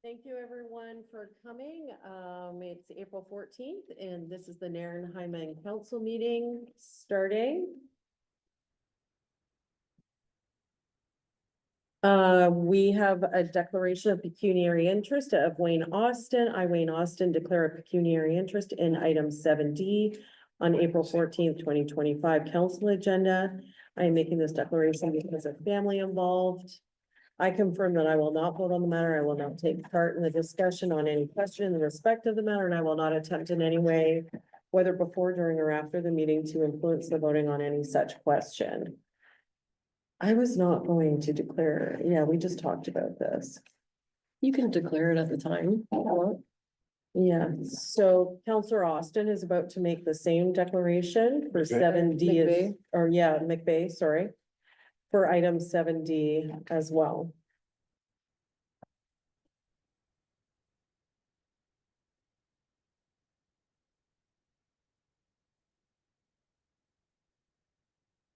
Thank you, everyone, for coming. It's April 14th, and this is the Narrenheimen Council meeting starting. We have a declaration of pecuniary interest of Wayne Austin. I, Wayne Austin, declare a pecuniary interest in item 7D on April 14th, 2025 council agenda. I am making this declaration because of family involved. I confirm that I will not vote on the matter. I will not take part in the discussion on any question in respect of the matter, and I will not attempt in any way, whether before, during, or after the meeting, to influence the voting on any such question. I was not going to declare, yeah, we just talked about this. You can declare it at the time. if you want. Yeah, so Counselor Austin is about to make the same declaration for McVeigh? 7D, McVeigh. or yeah, McVeigh, sorry. For item 7D as well.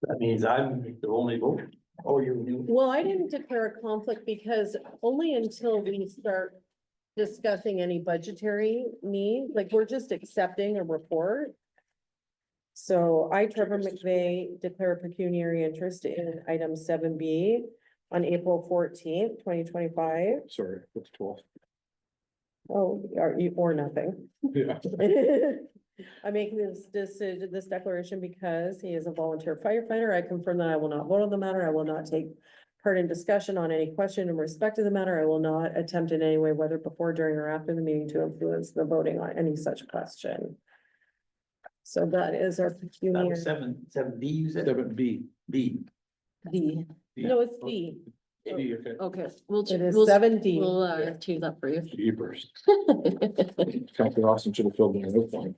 That means I'm the only vote. Oh, you. Well, I didn't declare a conflict because only until we start discussing any budgetary needs, like we're just accepting a report. So I, Trevor McVeigh, declare pecuniary interest in item 7B on April 14th, 2025. Sorry, that's 12. Oh, or nothing. Yeah. I'm making this decision, this declaration because he is a volunteer firefighter. I confirm that I will not vote on the matter. I will not take part in discussion on any question in respect to the matter. I will not attempt in any way, whether before, during, or after the meeting, to influence the voting on any such question. So that is our That pecuniary. was seven D, you said? 7B. B. D. No, it's D. B, okay. Okay, we'll. It is we'll- 7D. We'll change that for you. Jeepers. Counselor Austin should have filled in the form.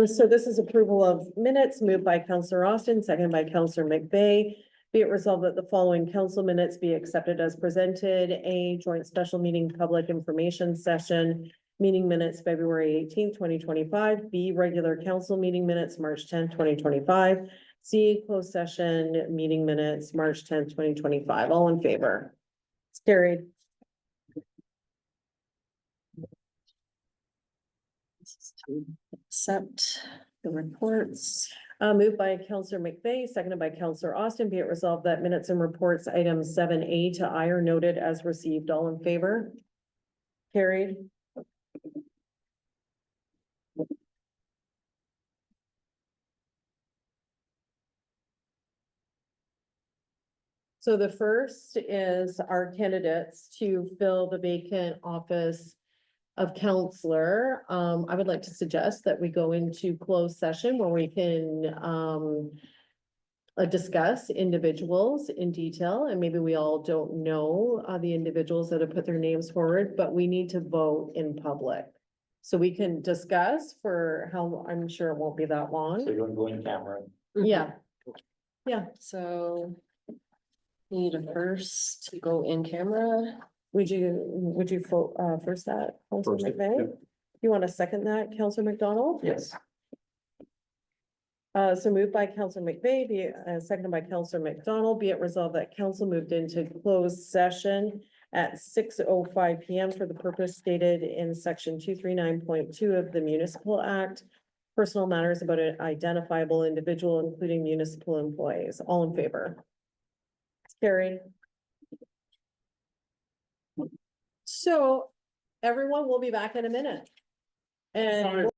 So this is approval of minutes moved by Counselor Austin, seconded by Counselor McVeigh. Be it resolved that the following council minutes be accepted as presented. A, joint special meeting public information session, meeting minutes February 18th, 2025. B, regular council meeting minutes March 10th, 2025. C, closed session meeting minutes March 10th, 2025. All in favor? It's carried. To accept the reports. Moved by Counselor McVeigh, seconded by Counselor Austin. Be it resolved that minutes and reports items 7A to I are noted as received. All in favor? Carried. So the first is our candidates to fill the vacant office of counselor. I would like to suggest that we go into closed session where we can discuss individuals in detail, and maybe we all don't know the individuals that have put their names forward, but we need to vote in public. So we can discuss for how, I'm sure it won't be that So long. you're gonna go in camera. Yeah. Yeah, So. Need a first to go in camera. would you first that, Counselor First, McVeigh? yeah. You want to second that, Counselor McDonald? Yes. So moved by Counselor McVeigh, seconded by Counselor McDonald. Be it resolved that council moved into closed session at 6:05 PM for the purpose stated in section 239.2 of the Municipal Act. Personal matters about an identifiable individual, including municipal employees. All in favor? It's carried. So everyone will be back in a minute. And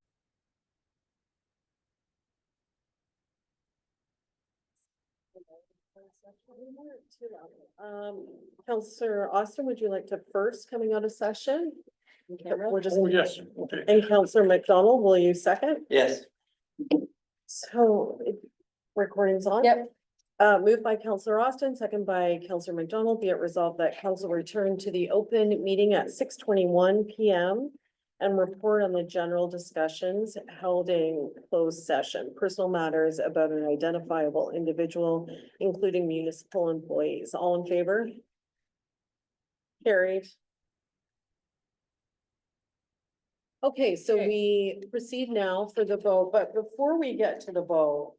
Counselor Austin, would you like to first coming out of session? in camera. We're just, Oh, yes. Okay. and Counselor McDonald, will you second? Yes. So recording's on? Yep. Moved by Counselor Austin, second by Counselor McDonald. Be it resolved that council return to the open meeting at 6:21 PM and report on the general discussions held in closed session, personal matters about an identifiable individual, including municipal employees. All in favor? Carried. Okay, so Okay. we proceed now for the vote, but before we get to the vote,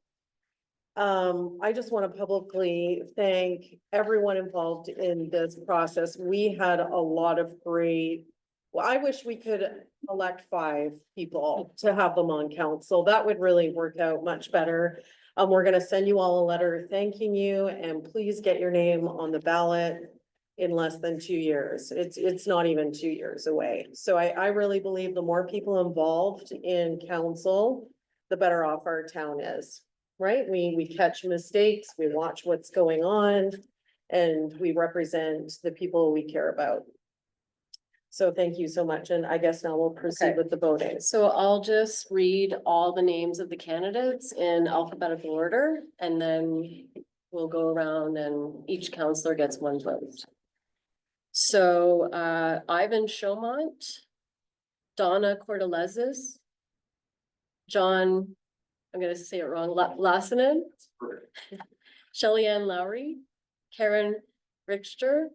I just want to publicly thank everyone involved in this process. We had a lot of great. Well, I wish we could elect 5 people to have them on council. That would really work out much better. We're gonna send you all a letter thanking you, and please get your name on the ballot in less than 2 years. It's not even 2 years away. So I really believe the more people involved in council, the better off our town is, right? We catch mistakes, we watch what's going on, and we represent the people we care about. So thank you so much, and I guess now we'll proceed Okay. with the voting. So I'll just read all the names of the candidates in alphabetical order, and then we'll go around and each counselor gets 1 vote. So, Ivan Chaumont, Donna Cordelezis, John, I'm gonna say it wrong, Lassinen, Shelley Ann Lowry, Karen Richter,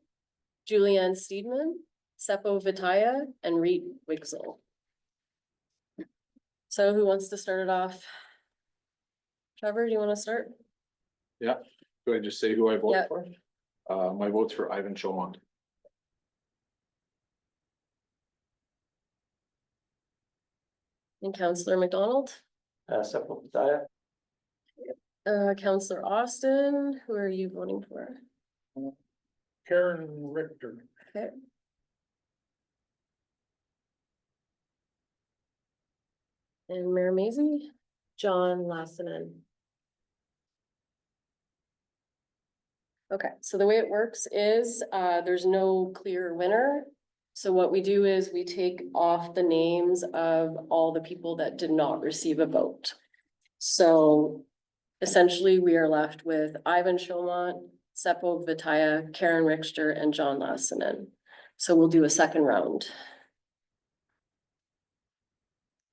Julianne Steedman, Seppo Vitaya, and Reed Wigzell. So who wants to start it off? Trevor, do you want to start? Yeah, go ahead, just say who I Yeah. voted for. My vote's for Ivan Chaumont. And Counselor McDonald, Sepulveda. Counselor Austin, who are you voting for? Karen Richter. Okay. And Mayor Maisie? John Lassinen. Okay, so the way it works is, there's no clear winner. So what we do is we take off the names of all the people that did not receive a vote. So essentially, we are left with Ivan Chaumont, Seppo Vitaya, Karen Richter, and John Lassinen. So we'll do a second round.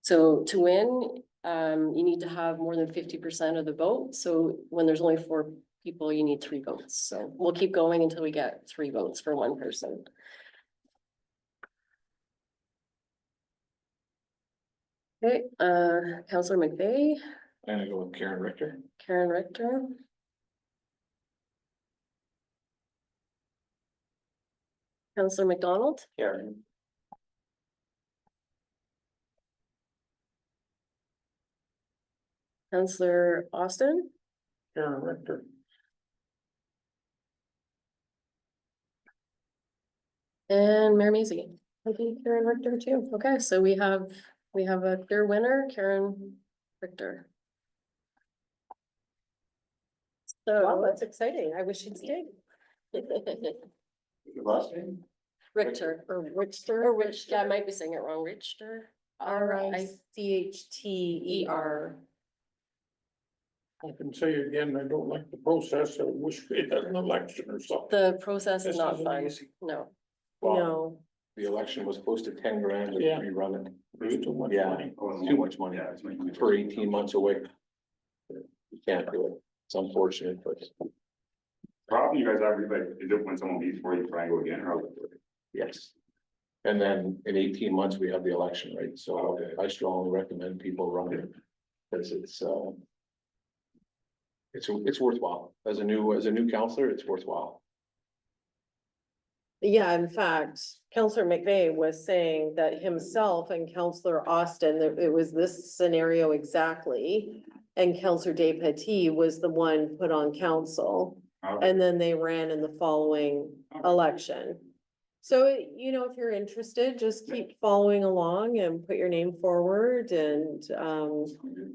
So to win, you need to have more than 50% of the vote. So when there's only 4 people, you need 3 votes. So we'll keep going until we get 3 votes for 1 person. Okay, Counselor McVeigh, I'm gonna go with Karen Richter. Karen Richter. Counselor McDonald, Karen. Counselor Austin, Karen Richter. and Mayor Maisie. I think Karen Richter too. Okay, so we have a clear winner, Karen Richter. Wow, So. that's exciting. I wish she'd stay. Last name? Richter, Or Richter. or Rich, yeah, I might be saying it wrong, Richter. Richter. I can say again, I don't like the process, I wish we had an election or something. The process is This not isn't fun, easy. no. No, The election was close to 10 grand to Yeah. rerun it. There's too much Yeah. money. Too much money for 18 months away. You can't do it. It's unfortunate, but Problem you guys have, is like, is it when someone leaves before you try and go again, or? how does it work? yes. And then in 18 months, we have the election, right? So Okay. I strongly recommend people run it. Because it's worthwhile. As a new counselor, it's worthwhile. yeah, in fact, Counselor McVeigh was saying that himself and Counselor Austin, that it was this scenario exactly. And Counselor Dave Petit was the one put on council, and then they ran in the following election. So, you know, if you're interested, just keep following along and put your name forward, and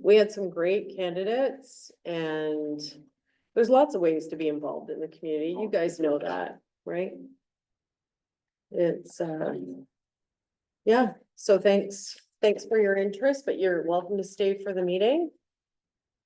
we had some great candidates, and there's lots of ways to be involved in the community. You guys know that, right? It's, yeah, so thanks for your interest, but you're welcome to stay for the meeting.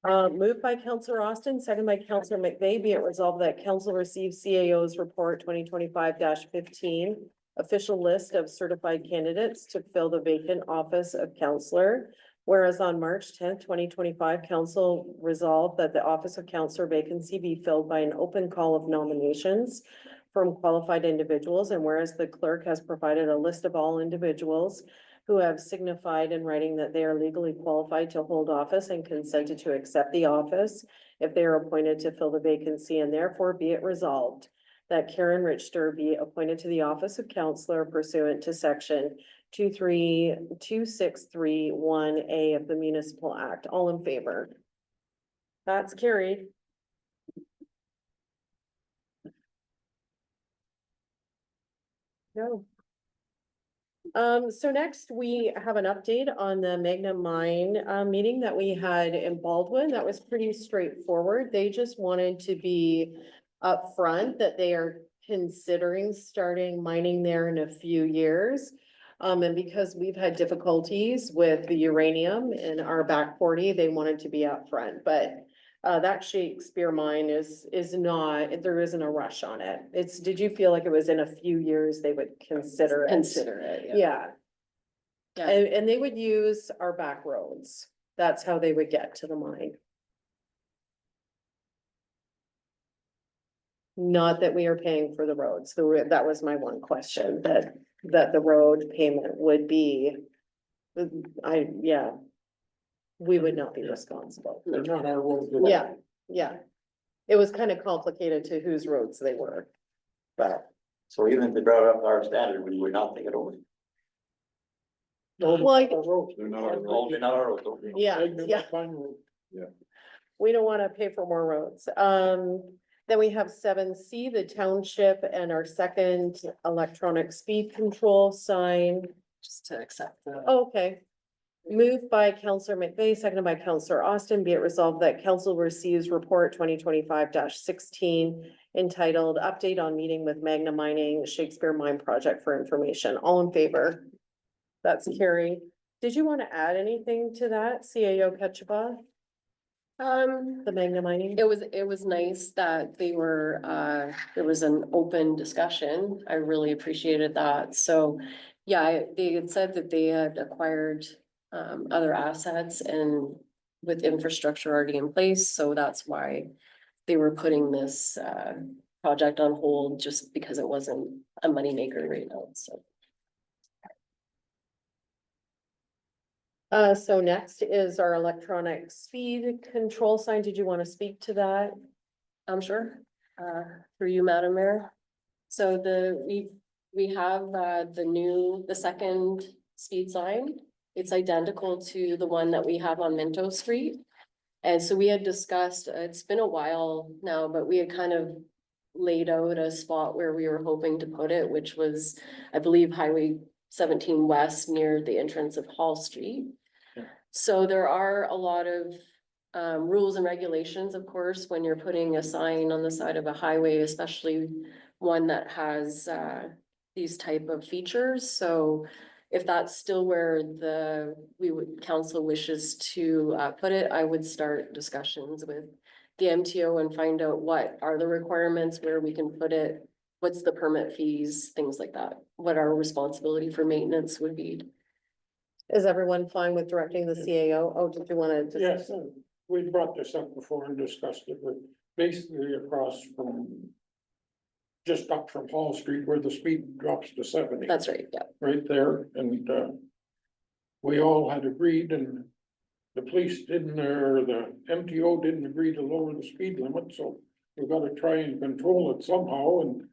Moved by Counselor Austin, second by Counselor McVeigh, be it resolved that council receives CAO's report 2025-15, official list of certified candidates to fill the vacant office of counselor. Whereas on March 10th, 2025, council resolved that the office of counselor vacancy be filled by an open call of nominations from qualified individuals, and whereas the clerk has provided a list of all individuals who have signified in writing that they are legally qualified to hold office and consented to accept the office if they are appointed to fill the vacancy, and therefore be it resolved that Karen Richter be appointed to the office of counselor pursuant to section 23263(1)(a) of the Municipal Act. All in favor? That's carried. No. So next we have an update on the Magna Mine, meeting that we had in Baldwin. That was pretty straightforward. They just wanted to be upfront that they are considering starting mining there in a few years. And because we've had difficulties with the uranium in our back 40, they wanted to be upfront, but that Shakespeare mine is not, there isn't a rush on it. Did you feel like it was in a few years they would consider it? Consider it, yeah. Yeah, Yeah, and they would use our back roads. That's how they would get to the mine. Not that we are paying for the roads. That was my one question, that the road payment would be. Yeah. We would not be responsible. They're not our roads. Yeah, yeah. It was kind of complicated to whose roads they were. But, So even if they brought up our standard, we would not take it over. Well, I- They're not our Oh, they're not our roads, okay. yeah, yeah. Fine road. We don't want to pay for more roads. Then we have 7C, the township, and our second electronic speed control sign. just to accept the. Okay. Moved by Counselor McVeigh, seconded by Counselor Austin. Be it resolved that council receives report 2025-16 entitled Update on Meeting with Magna Mining Shakespeare Mine Project for information. All in favor? That's carried. Did you want to add anything to that, CAO Ketchiba, the Magna Mining? It was nice that they were, there was an open discussion. I really appreciated that. So, yeah, they had said that they had acquired other assets and with infrastructure already in place, so that's why they were putting this project on hold, just because it wasn't a moneymaker right now, so. So next is our electronic speed control sign. Did you want to speak to that? I'm sure, through you, Madam Mayor. So we have the second speed sign. It's identical to the one that we have on Minto Street. And so we had discussed, it's been a while now, but we had kind of laid out a spot where we were hoping to put it, which was, I believe, Highway 17 West near the entrance of Hall Street. So there are a lot of rules and regulations, of course, when you're putting a sign on the side of a highway, especially one that has these type of features. So if that's still where council wishes to put it, I would start discussions with the MTO and find out what are the requirements, where we can put it, what's the permit fees, things like that, what our responsibility for maintenance would be. Is everyone fine with directing the CAO? Oh, did you want to? Yes, we brought this up before and discussed it, but basically across from. Just up from Hall Street where the speed drops to 70. That's right, yeah. Right there, and we all had agreed, and the police didn't, or the MTO didn't agree to lower the speed limit, so we've got to try and control it somehow, and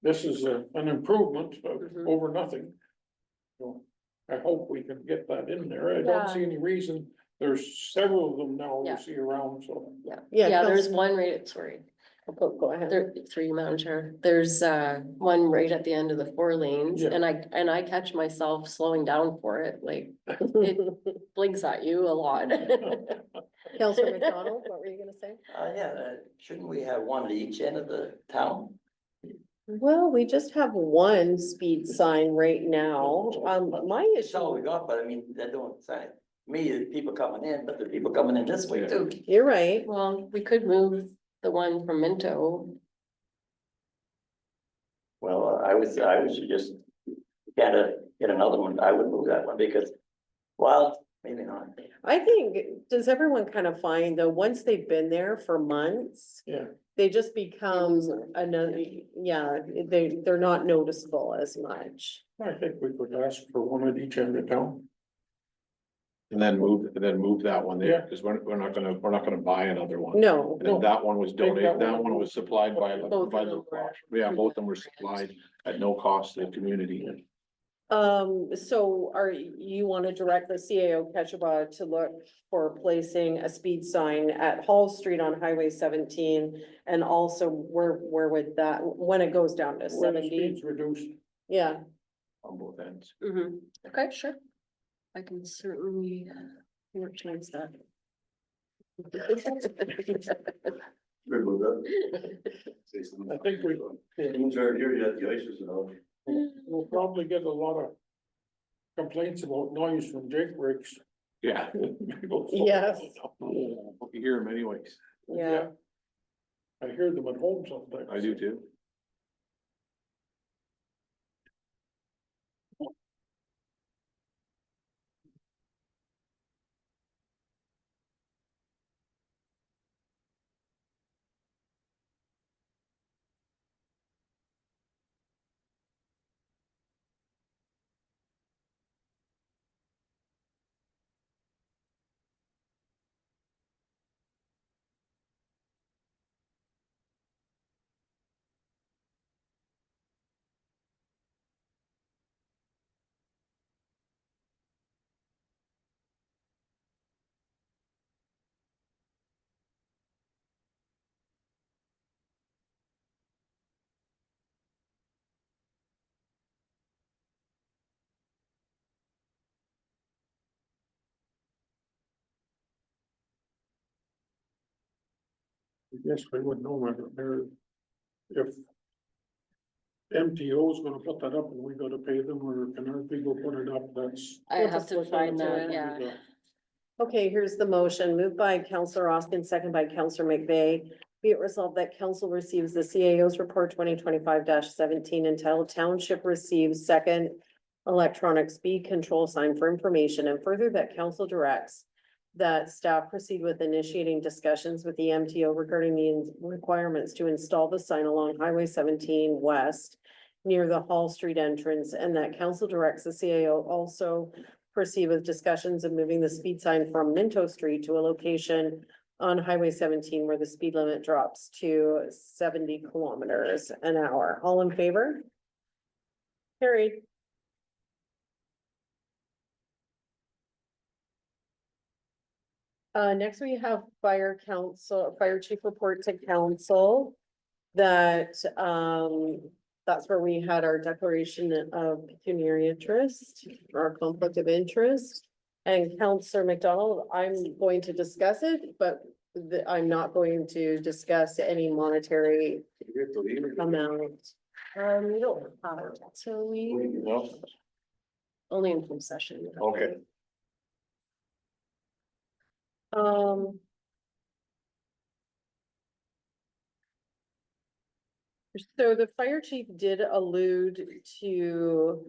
this is an improvement over nothing. So I hope we can get that in there. I don't see any reason. There's several of them now Yeah. we see around, so. Yeah, there's one right, sorry. Go ahead. There, through you, Madam Chair, there's one right at the end of the 4 lanes, Yeah. and I catch myself slowing down for it, like, it blinks at you a lot. Counselor McDonald, what were you gonna say? Shouldn't we have one at each end of the town? Well, we just have one speed sign right now. My That's all we issue, got, but I mean, that don't say, me, the people coming in, but the people coming in this way too. you're right. Well, we could move the one from Minto. Well, I would suggest, gotta get another one, I would move that one because, well, maybe not. I think, does everyone kind of find though, once they've been there for months, Yeah. they just become another, yeah, they're not noticeable as much. I think we could ask for one at each end of town. And then move that one there, Yeah. because we're not gonna buy another one. No, And then that one was Take donated, that that one. one was supplied by, Both of by them were. yeah, both of them were supplied at no cost to the community. so you wanna direct the CAO Ketchiba to look for placing a speed sign at Hall Street on Highway 17? And also where would that, when it goes down to Where the 70? speed's reduced. Yeah, On both ends. Okay, sure. I can certainly work towards that. Good with that. Say something. I think we, Things are here yet, the ice is out. we'll probably get a lot of complaints about noise from Jake brakes. Yeah, Yes. you hear them anyways. yeah. I hear them at home sometimes. I do too. I guess we would know whether they're, if MTO is gonna put that up and we gotta pay them, or can our people put it up, that's. I We'll have just to look find into that, it. yeah. Okay, here's the motion, moved by Counselor Austin, second by Counselor McVeigh. Be it resolved that council receives the CAO's report 2025-17 entitled Township receives second electronic speed control sign for information, and further that council directs that staff proceed with initiating discussions with the MTO regarding the requirements to install the sign along Highway 17 West near the Hall Street entrance, and that council directs the CAO also proceed with discussions of moving the speed sign from Minto Street to a location on Highway 17 where the speed limit drops to 70 kilometers an hour. All in favor? Carried. Next we have fire chief report to council. That's where we had our declaration of pecuniary interest, our conflict of interest. And Counselor McDonald, I'm going to discuss it, but I'm not going to discuss any monetary You have to leave it. amount. We don't have it, so we No? only in full session. Okay. So the fire chief did allude to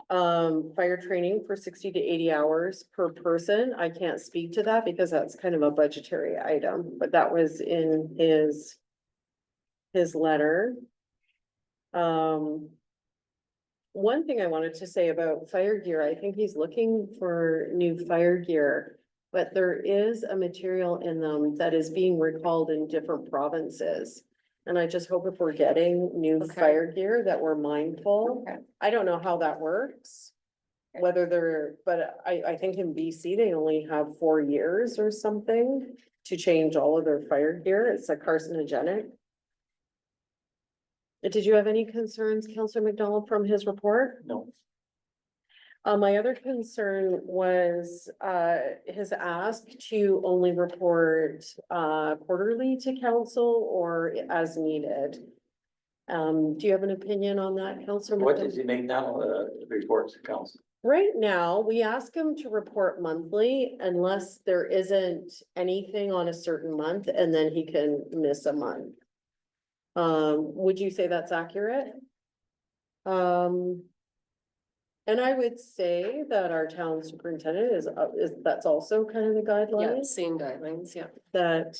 fire training for 60 to 80 hours per person. I can't speak to that because that's kind of a budgetary item, but that was in his letter. One thing I wanted to say about fire gear, I think he's looking for new fire gear, but there is a material in them that is being recalled in different provinces. And I just hope if we're getting new Okay. fire gear that we're mindful. Okay. I don't know how that works. Okay. Whether they're, but I think in BC, they only have 4 years or something to change all of their fire gear. It's a carcinogenic. Did you have any concerns, Counselor McDonald, from his report? No, My other concern was, his ask to only report, quarterly to council or as needed. Do you have an opinion on that, Counselor? what McDonald? does he make now, reports to council? Right now, we ask him to report monthly unless there isn't anything on a certain month, and then he can miss a month. Would you say that's accurate? And I would say that our town superintendent is, that's also kind of the Yeah, guidelines. same guidelines, yeah. That,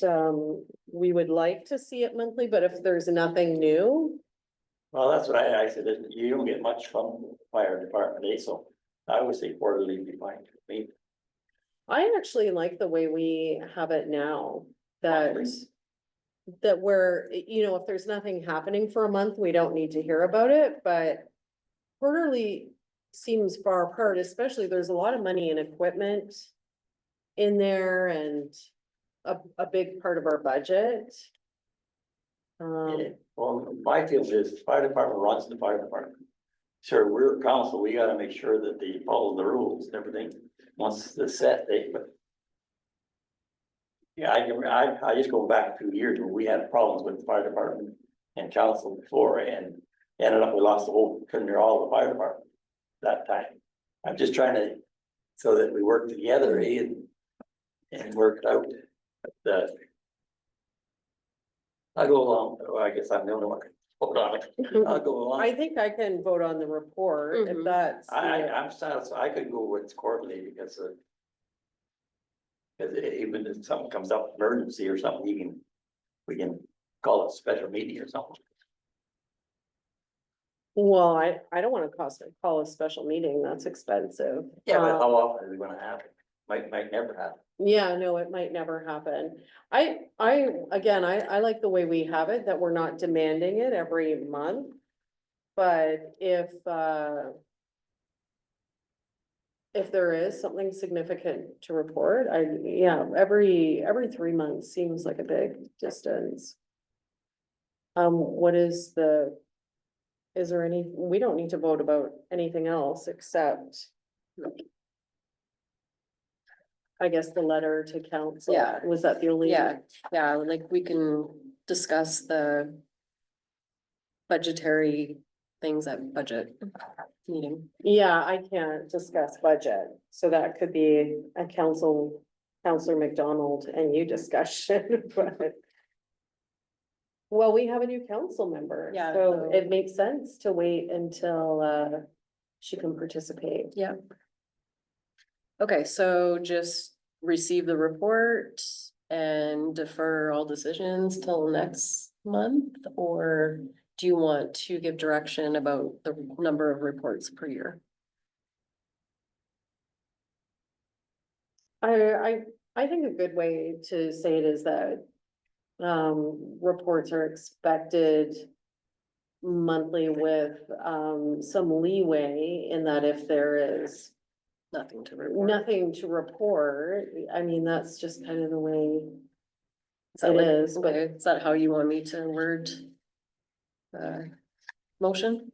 we would like to see it monthly, but if there's nothing new, Well, that's what I said, that you don't get much from the fire department, so I would say quarterly would be fine for me. I actually like the way we have it now. That we're, you know, if there's nothing happening for a month, we don't need to hear about it, but quarterly seems far apart, especially there's a lot of money in equipment in there and a big part of our budget. Yeah, well, my feeling is fire department runs the fire department. Sure, we're council, we gotta make sure that they follow the rules and everything, once the set date, but. Yeah, I just go back a few years where we had problems with the fire department and council before and ended up, we lost the whole, couldn't hear all the fire department that time. I'm just trying to, so that we work together, and work it out, but, I'll go along, well, I guess I'm the only one, hold on, I'll go along. I think I can vote on the report if Mhm. that's. I'm satisfied, I could go with quarterly because even if something comes up, emergency or something, we can call it a special meeting or something. Well, I don't wanna call a special meeting, that's expensive. Yeah, but how often is it gonna happen? Might never happen. Yeah, no, it might never happen. Again, I like the way we have it, that we're not demanding it every month. But if there is something significant to report, every 3 months seems like a big distance. Is there any, we don't need to vote about anything else except. I guess the letter to council. Yeah. Was that the only? Yeah, yeah, like we can discuss the budgetary things at budget meeting. Yeah, I can't discuss budget, so that could be a Counselor McDonald and you discussion, but. Well, we have a new council member. Yeah, So so- it makes sense to wait until she can participate. Yeah. Okay, so just receive the report and defer all decisions till next month? Or do you want to give direction about the number of reports per year? I think a good way to say it is that. Reports are expected. Monthly with some leeway in that if there is Nothing to report? nothing to report, I mean, that's just kind of the way. Is that It like- is, but- okay, is that how you want me to word? Motion?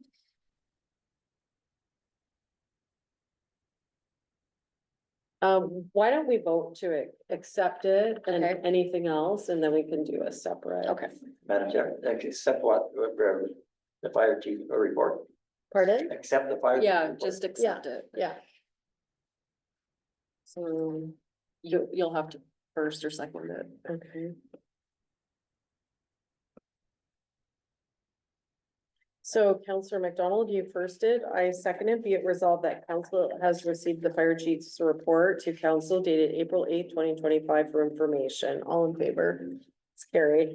Why don't we vote to accept it and Okay. anything else, and then we can do a separate. Okay, Madam Chair, actually, accept the fire chief report, Pardon? accept the fire. yeah, report. just accept it. Yeah, So you'll have to first or second it. okay. So Counselor McDonald, you firsted, I seconded, be it resolved that council has received the fire chief's report to council dated April 8th, 2025 for information. All in favor? It's carried.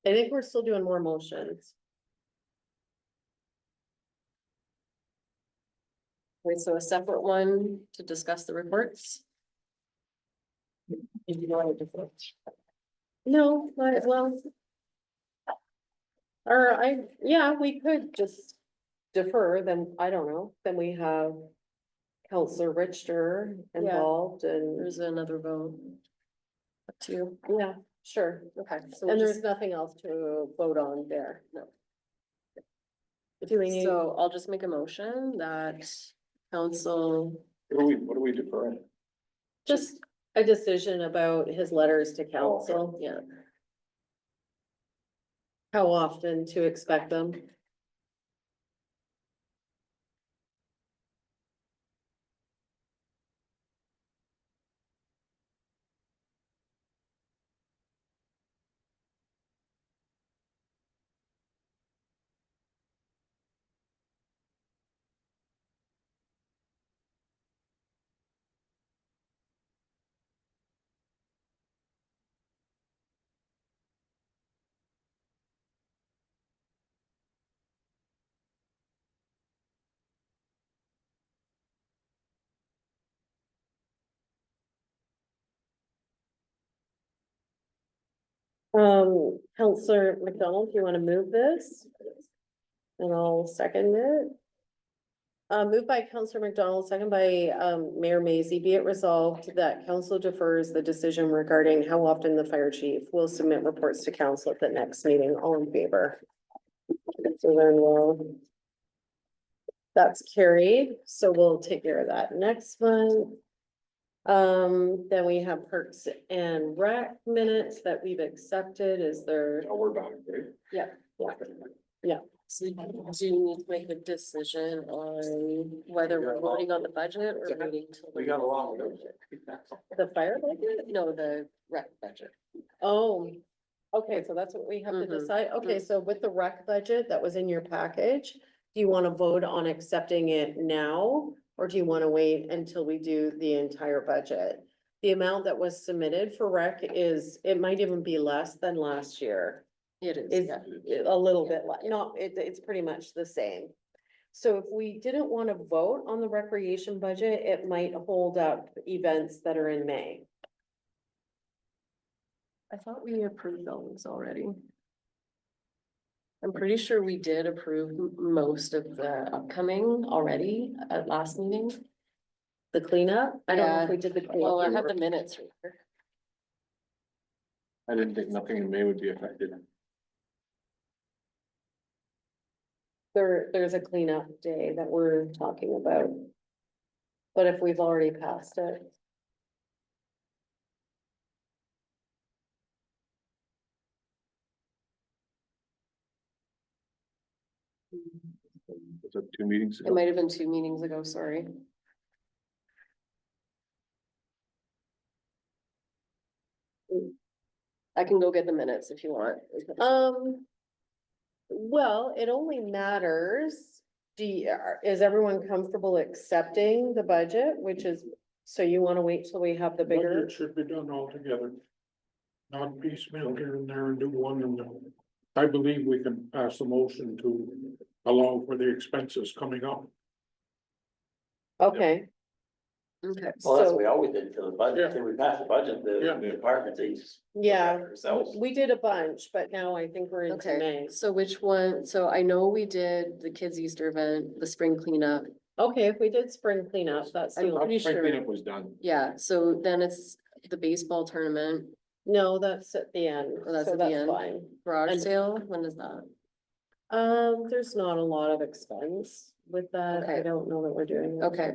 I think we're still doing more motions. Wait, so a separate one to discuss the reports? If you want to defer. No, well. We could just defer, then, I don't know, then we have. Counselor Richter involved and, There's another vote. Up to you. yeah, sure. Okay, so And we'll there's nothing else to vote on there. No. Do we need, so I'll just make a motion that council, What are we deferring? just a decision about his letters to council, yeah, how often to expect them? Counselor McDonald, do you want to move this? And I'll second it. Moved by Counselor McDonald, second by, Mayor Maisy, be it resolved that council defers the decision regarding how often the fire chief will submit reports to council at the next meeting. All in favor? So then we'll. That's carried, so we'll take care of that next one. Then we have Parks and Rec minutes that we've accepted. Is there? Now we're back, right? So do you need to make a decision on whether we're voting on the budget or waiting till? We got along with The fire budget? No, the rec budget. Oh, okay, so that's what we have to Mhm, decide. Okay, so with the rec budget that was in your package, do you want to vote on accepting it now? Or do you want to wait until we do the entire budget? The amount that was submitted for rec is, it might even be less than last year. It is, Is yeah. a little bit less, no, it's pretty much the same. So if we didn't want to vote on the recreation budget, it might hold up events that are in May. I thought we approved those already. I'm pretty sure we did approve most of the upcoming already at last meeting. The cleanup, I don't know if we did the Well, I have cleanup. the minutes right here. I didn't think nothing in May would be affected. There's a cleanup day that we're talking about. But if we've already passed it. Was it 2 meetings It ago? might have been 2 meetings ago, sorry. I can go get the minutes if you want. Well, it only matters, is everyone comfortable accepting the budget, which is, so you wanna wait till we have the bigger? Budget should be done all together. Not piecemeal here and there and do one and then. I believe we can pass a motion to allow for the expenses coming up. Okay, Okay. Well, that's so, what we always did till the budget, Yeah. till we passed the budget, Yeah. the departments, they just. yeah, Ourselves. we did a bunch, but now I think we're into Okay, May. so which one, so I know we did the kids' Easter event, the spring cleanup. Okay, if we did spring cleanup, that's the I'm only, pretty Spring sure. cleanup was done. Yeah, so then it's the baseball tournament, no, that's at the end, Oh, that's so at the that's end. fine. garage And- sale, when is that? There's not a lot of expense with that, I Okay. don't know that we're doing. it. Okay.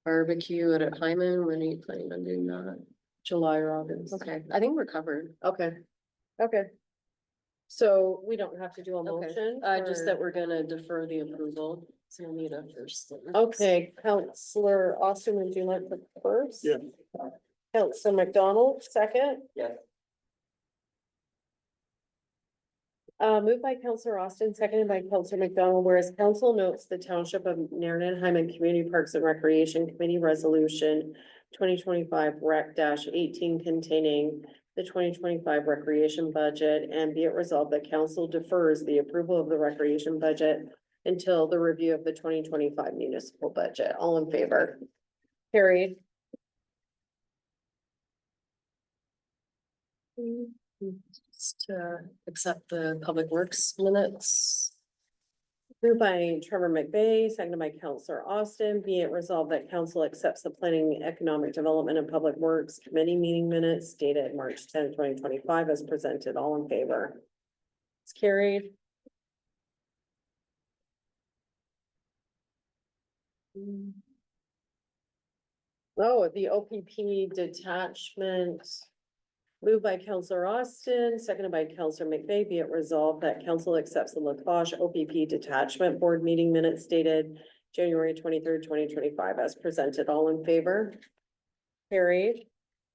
Barbecue at Hyman, when are you planning on doing that? July or August. Okay, I think we're covered. Okay, okay. So we don't have to do a Okay, motion? just or- that we're gonna defer the approval, so we'll need a first. Okay, Counselor Austin, would you like the first? Yeah. Counselor McDonald, second. Yes. Moved by Counselor Austin, seconded by Counselor McDonald, whereas council notes the Township of Narren Hyman Community Parks and Recreation Committee Resolution 2025-18 containing the 2025 recreation budget, and be it resolved that council defers the approval of the recreation budget until the review of the 2025 municipal budget. All in favor? Carried. Just to accept the public works minutes. Moved by Trevor McVeigh, seconded by Counselor Austin, be it resolved that council accepts the Planning, Economic Development and Public Works Committee meeting minutes dated March 10, 2025, as presented. All in favor? It's carried. Oh, the OPP detachment. Moved by Counselor Austin, seconded by Counselor McVeigh, be it resolved that council accepts the Lacrosse OPP Detachment Board meeting minutes dated January 23rd, 2025, as presented. All in favor? Carried.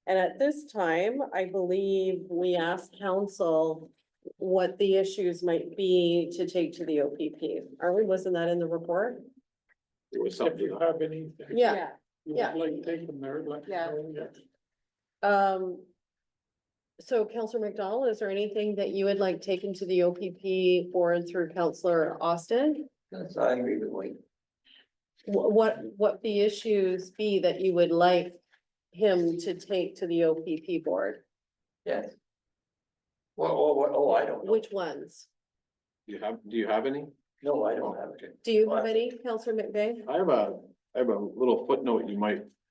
And at this time, I believe we asked council what the issues might be to take to the OPP. Are we, wasn't that in the report? It was If something. you have anything. Yeah. You Yeah. would like to take them there, let me Yeah. know, yes. So Counselor McDonald, is there anything that you would like taken to the OPP for and through Counselor Austin? Yes, I agree with Wayne. What the issues be that you would like him to take to the OPP board. Yes. I don't know. Which ones? Do you have any? No, I don't have it. Okay. Do you have any, Counselor McVeigh? I have a little footnote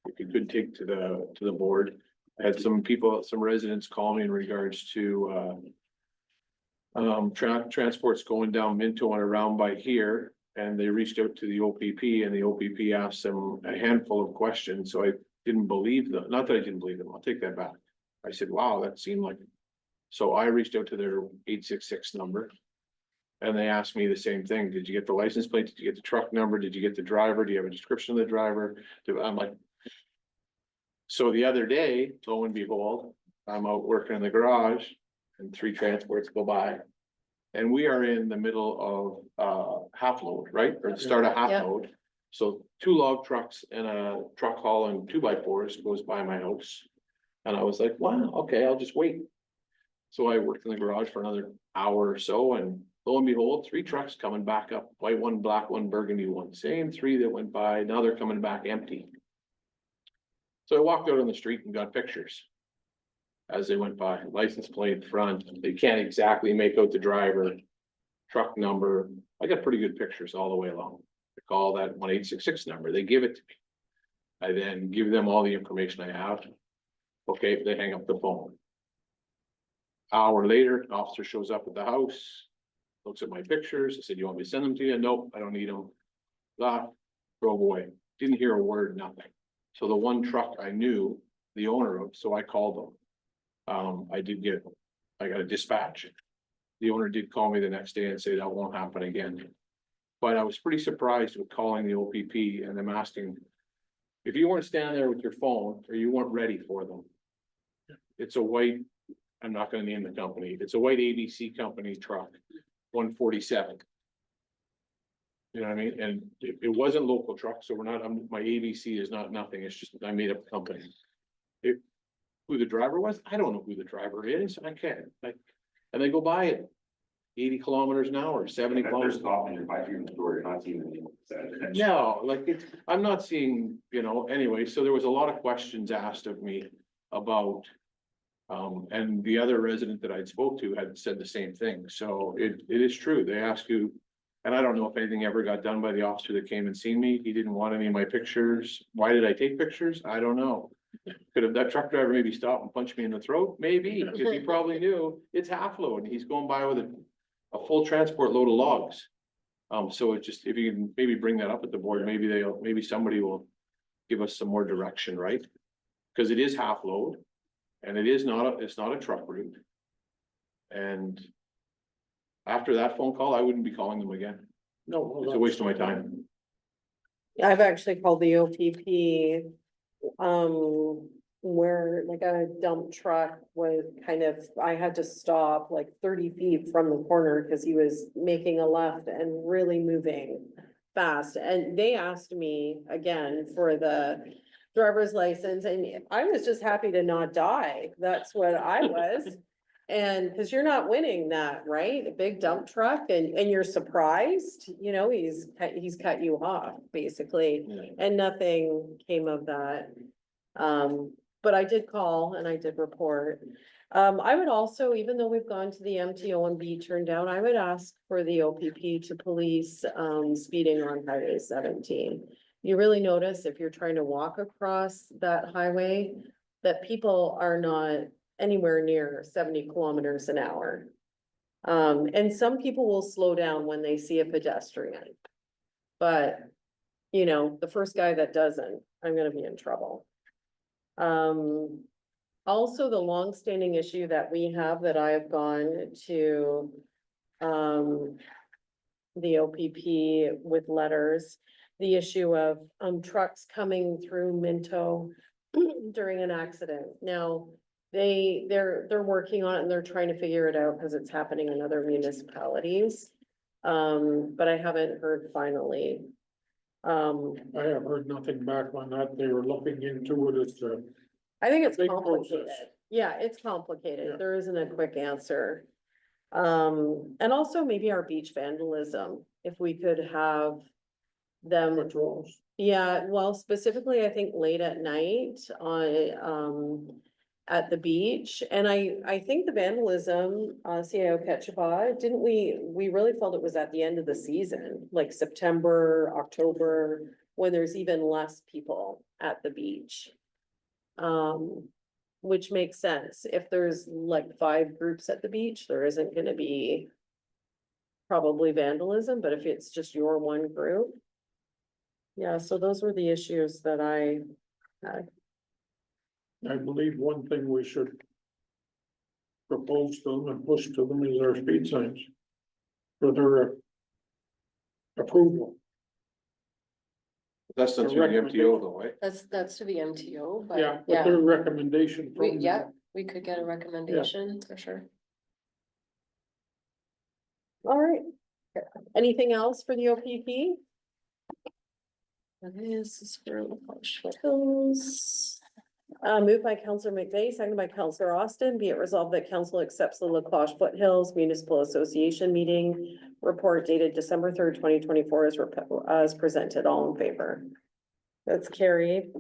if you could take to the board. I had some residents call me in regards to, transports going down Minto and around by here. And they reached out to the OPP and the OPP asked them a handful of questions, so I didn't believe them, not that I didn't believe them, I'll take that back. I said, wow, that seemed like, so I reached out to their 866 number. And they asked me the same thing, did you get the license plate, did you get the truck number, did you get the driver, do you have a description of the driver? I'm like. So the other day, lo and behold, I'm out working in the garage and 3 transports go by. And we are in the middle of half load, right, or the start of half Yeah. load. So 2 log trucks and a truck hauling 2x4s goes by my house. And I was like, wow, okay, I'll just wait. So I worked in the garage for another hour or so, and lo and behold, 3 trucks coming back up, white one, black one, burgundy one, same 3 that went by, now they're coming back empty. So I walked out on the street and got pictures. As they went by, license plate front, they can't exactly make out the driver. Truck number, I got pretty good pictures all the way along. I call that 1-866 number, they give it to me. I then give them all the information I have. Okay, they hang up the phone. Hour later, an officer shows up at the house, looks at my pictures. I said, you want me to send them to you? Nope, I don't need them. Blah, drove away. Didn't hear a word, nothing. So the one truck I knew the owner of, so I called them. I got a dispatch. The owner did call me the next day and say that won't happen again. But I was pretty surprised with calling the OPP and them asking. If you weren't standing there with your phone or you weren't ready for them. It's a white, I'm not gonna name the company, it's a white ABC company truck, 147. You know what I mean? And it wasn't local truck, so we're not, my ABC is not nothing, it's just, I made up a company. Who the driver was, I don't know who the driver is, I can't, and they go by it. 80 kilometers an hour, 70 They're kilometers. stopping your bike in the store, you're not seeing anything. No, like I'm not seeing, anyway, so there was a lot of questions asked of me about. And the other resident that I'd spoke to had said the same thing, so it is true, they ask you. And I don't know if anything ever got done by the officer that came and seen me, he didn't want any of my pictures, why did I take pictures? I don't know. Could have that truck driver maybe stopped and punched me in the throat? Maybe, because he probably knew it's half load, he's going by with a full transport load of logs. So it just, if you can maybe bring that up at the board, maybe somebody will give us some more direction, right? Cause it is half load and it's not a truck route. And after that phone call, I wouldn't be calling them again. No. It's a waste of my time. I've actually called the OPP. Where like a dump truck was kind of, I had to stop like 30 feet from the corner because he was making a left and really moving fast. And they asked me again for the driver's license, and I was just happy to not die. That's what I was. And because you're not winning that, right? A big dump truck and you're surprised, he's cut you off basically, and nothing came of that. But I did call and I did report. I would also, even though we've gone to the MTO and be turned down, I would ask for the OPP to police, speeding on Highway 17. You really notice if you're trying to walk across that highway, that people are not anywhere near 70 kilometers an hour. And some people will slow down when they see a pedestrian. But, the first guy that doesn't, I'm gonna be in trouble. Also the longstanding issue that we have that I have gone to, the OPP with letters, the issue of, trucks coming through Minto during an accident. Now, they're working on it and they're trying to figure it out because it's happening in other municipalities. But I haven't heard finally. I have heard nothing back on that. They were looking into it as to, I think it's Big complicated. process. Yeah, it's complicated. Yeah. There isn't a quick answer. And also maybe our beach vandalism, if we could have them. patrols. Yeah, well, specifically, I think late at night at the beach. And I think the vandalism, CIO Ketchiba, didn't we really felt it was at the end of the season, like September, October, when there's even less people at the beach. Which makes sense. If there's like 5 groups at the beach, there isn't gonna be probably vandalism, but if it's just your one group. Yeah, so those were the issues that I had. I believe one thing we should propose to them and push to them is our speed signs for their approval. That's done through the MTO though, right? That's to the MTO, but Yeah, but yeah, their recommendation we, from. yeah, we could get a recommendation for sure. All right. Anything else for the OPP? This is for Lafourche Foothills. Moved by Counselor McVeigh, seconded by Counselor Austin, be it resolved that council accepts the La Cloche Foothills Municipal Association meeting report dated December 3rd, 2024 as presented. All in favor? That's carried.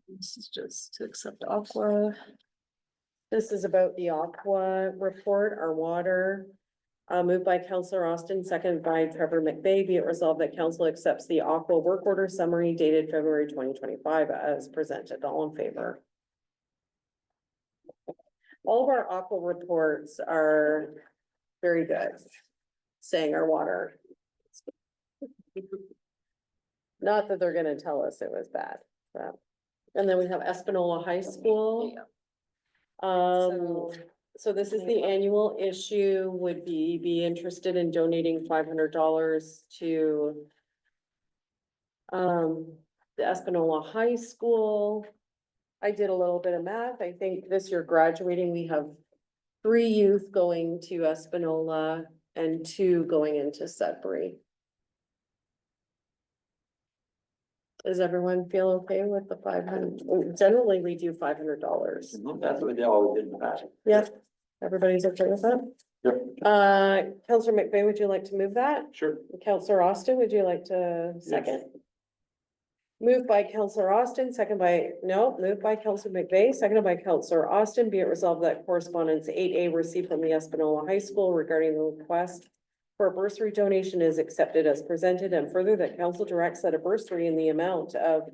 This is just to accept Aqua. This is about the Aqua report, our water. Moved by Counselor Austin, seconded by Trevor McVeigh, be it resolved that council accepts the Aqua work order summary dated February 2025 as presented. All in favor? All of our Aqua reports are very good, saying our water. Not that they're gonna tell us it was bad, but. And then we have Espanola High School. So- So this is the annual issue. Would be interested in donating $500 to the Espanola High School. I did a little bit of math. I think this year graduating, we have 3 youth going to Espanola and 2 going into Sudbury. Does everyone feel okay with the 500? Generally, we do $500. That's what they always did in the past. Yep, everybody's okay with that? Yep. Counselor McVeigh, would you like to move that? Sure. Counselor Austin, would you like to second? Moved by Counselor Austin, moved by Counselor McVeigh, seconded by Counselor Austin, be it resolved that correspondence 8A received from the Espanola High School regarding the request for a bursary donation is accepted as presented, and further that council directs that a bursary in the amount of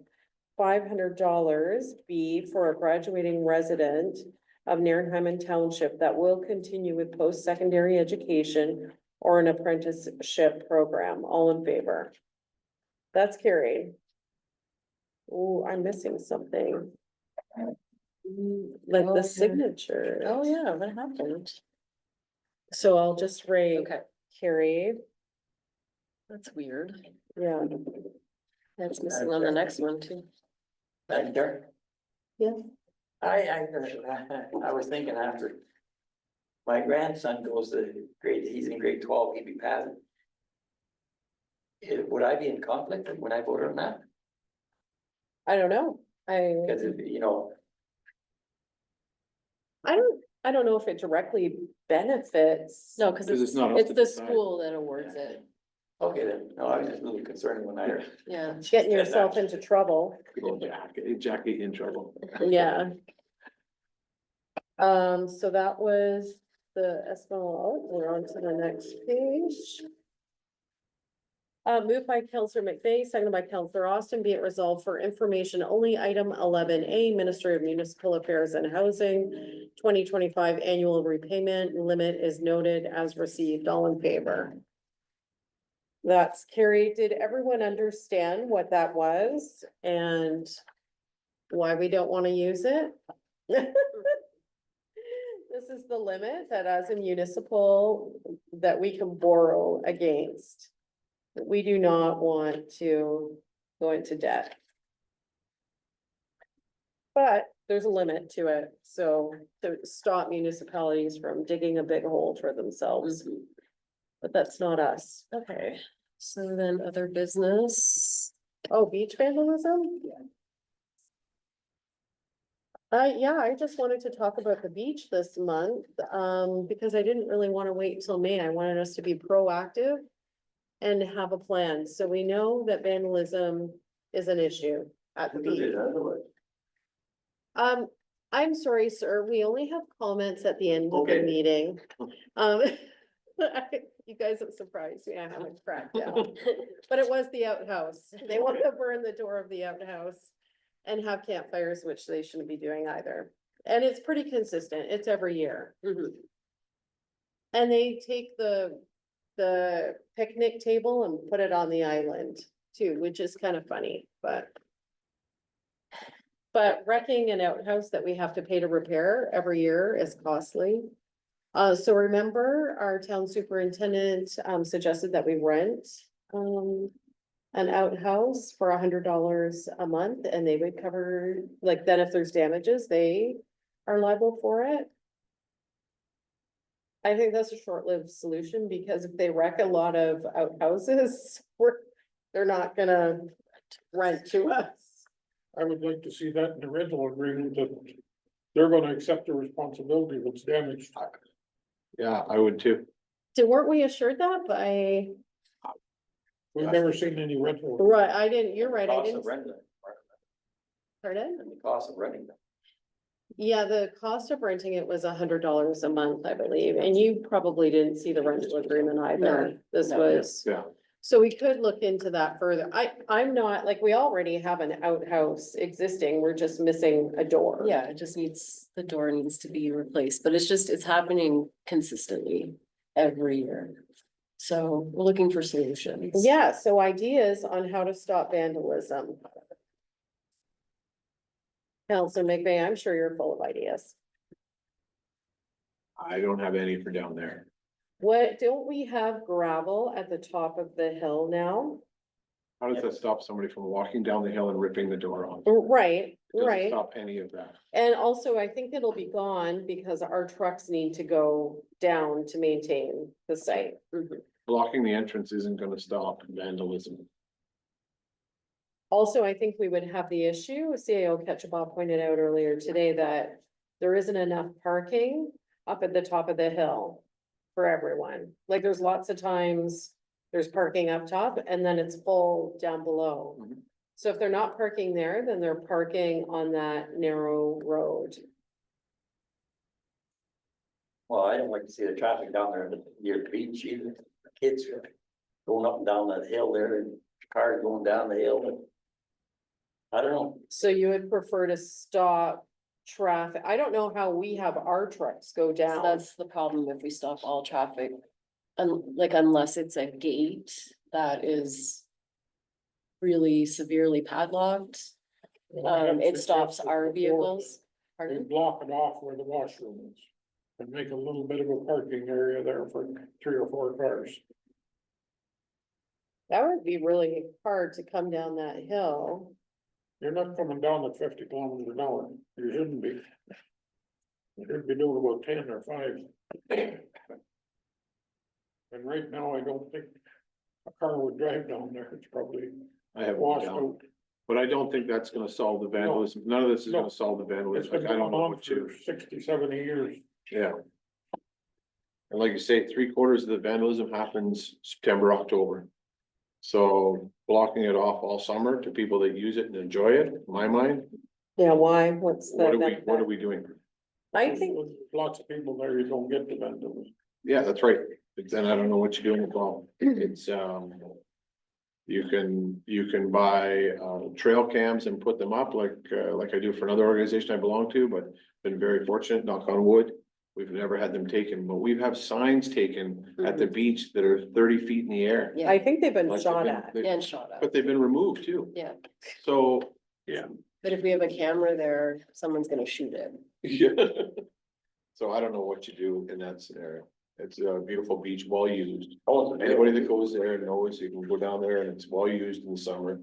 $500 be for a graduating resident of Nairnheimen Township that will continue with post-secondary education or an apprenticeship program. All in favor? That's carried. Oh, I'm missing something. Like Oh, the yeah. signature. Oh, yeah, what happened? So I'll just rate Okay, carried, that's weird. yeah. That's missing on the next one too. Thank you. Yeah. I was thinking after. My grandson goes to he's in grade 12, he'd be passing. Would I be in conflict when I voted on that? I don't know. Because you know, I don't know if it directly benefits. No, cause 'Cause it's, it's not us it's to the decide. school that awards it, okay then, no, I was just a little concerned when I heard. yeah. Getting yourself into trouble, Jackie in trouble. yeah. So that was the Espanola, we're on to the next page. Moved by Counselor McVeigh, seconded by Counselor Austin, be it resolved for information only, item 11A, Ministry of Municipal Affairs and Housing, 2025 annual repayment limit is noted as received. All in favor? That's carried. Did everyone understand what that was and why we don't want to use it? This is the limit that as a municipal, that we can borrow against. We do not want to go into debt. But there's a limit to it, so to stop municipalities from digging a big hole for themselves. Mhm. But that's not us. Okay, so then other business, Oh, beach vandalism? Yeah, I just wanted to talk about the beach this month, because I didn't really want to wait till May. I wanted us to be proactive and have a plan. So we know that vandalism is an issue at the beach. I'm sorry, sir, we only have comments at the end of the Okay. meeting. You guys have surprised me, I haven't cracked down, but it was the outhouse. They want to burn the door of the outhouse and have campfires, which they shouldn't be doing either. And it's pretty consistent, it's every year. Mhm. And they take the picnic table and put it on the island too, which is kind of funny, but. But wrecking an outhouse that we have to pay to repair every year is costly. So remember, our town superintendent, suggested that we rent, an outhouse for $100 a month, and they would cover, like, then if there's damages, they are liable for it. I think that's a short-lived solution, because if they wreck a lot of outhouses, they're not gonna rent to us. I would like to see that in the rental agreement, that they're gonna accept the responsibility if it's damaged. Yeah, I would too. So weren't we assured that by, We've never seen any rental. right, I didn't, you're right, I Cost didn't, of renting, pardon? and the cost of renting them. Yeah, the cost of renting it was $100 a month, I believe, and you probably didn't see the rental agreement either. This no. was, Yeah, so we could look into that further. I'm not, like, we already have an outhouse existing, we're just missing a door. Yeah, it just needs, the door needs to be replaced, but it's happening consistently every year. So we're looking for solutions. Yeah, so ideas on how to stop vandalism. Councilor McVeigh, I'm sure you're full of ideas. I don't have any for down there. What, don't we have gravel at the top of the hill now? How does that stop somebody from walking down the hill and ripping the door off? Right, Doesn't right. stop any of that. And also, I think it'll be gone because our trucks need to go down to maintain the site. Blocking the entrance isn't gonna stop vandalism. Also, I think we would have the issue, CAO Ketchabah pointed out earlier today that there isn't enough parking up at the top of the hill for everyone. Like, there's lots of times there's parking up top and then it's full down below. Mhm. So if they're not parking there, then they're parking on that narrow road. Well, I don't like to see the traffic down there near the beach either. Kids are going up and down that hill there and cars going down the hill. I don't know. So you would prefer to stop traffic? I don't know how we have our trucks go So down. that's the problem if we stop all traffic. Like unless it's a gate that is really severely padlocked, it stops our vehicles. They Pardon? block it off where the washroom is. And make a little bit of a parking area there for 3 or 4 cars. That would be really hard to come down that hill. You're not coming down at 50 kilometers an hour, you shouldn't be. You should be doing about 10 or 5. And right now, I don't think a car would drive down there, it's probably I have washed down, out. but I don't think that's gonna solve the vandalism. None of this is No. gonna solve the It's vandalism. been Like, I don't going know on what for to, 60, 70 years. yeah. And like you say, 3/4 of the vandalism happens September, October. So blocking it off all summer to people that use it and enjoy it, in my mind, Yeah, why? What's the? what are benefit? we doing? I think, With lots of people there, you don't get the vandalism. Yeah, that's right. But then I don't know what you're doing at all. It's, you can buy, trail cams and put them up like I do for another organization I belong to, but been very fortunate, knock on wood. We've never had them taken, but we have signs taken at the beach that are 30 feet in the air. Yeah, I think they've been Like, shot they've at. been- and shot up. But they've been removed too. Yeah, So, but if we have a camera there, someone's gonna shoot it. yeah. So I don't know what you do in that scenario. It's a beautiful beach, well used. Oh, it's a Anybody that goes there knows you can go down there and it's well used in the summer.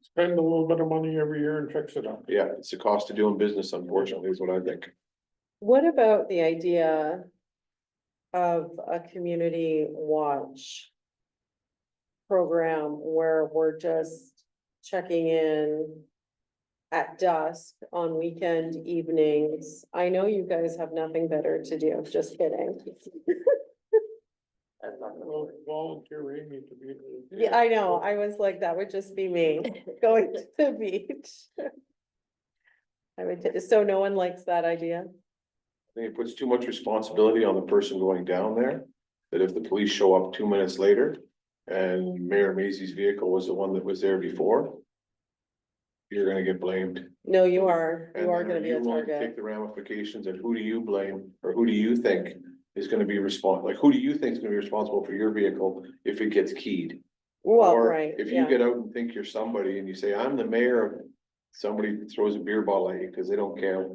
Spend a little bit of money every year and fix it up. Yeah, it's the cost of doing business, unfortunately, is what I think. What about the idea of a community watch program where we're just checking in at dusk on weekend evenings. I know you guys have nothing better to do, just kidding. That's not gonna Well, work. volunteer Amy to be. Yeah, I know, I was like, that would just be me going to the beach. I would, so no one likes that idea? I think it puts too much responsibility on the person going down there, that if the police show up 2 minutes later and Mayor Maisie's vehicle was the one that was there before, you're gonna get blamed. No, you are And then gonna be a you willing to target. take the ramifications, and who do you blame, or who do you think is gonna be like, who do you think is gonna be responsible for your vehicle if it gets keyed? Well, Or right, if you yeah, get out and think you're somebody and you say, I'm the mayor of, somebody throws a beer bottle at you because they don't care.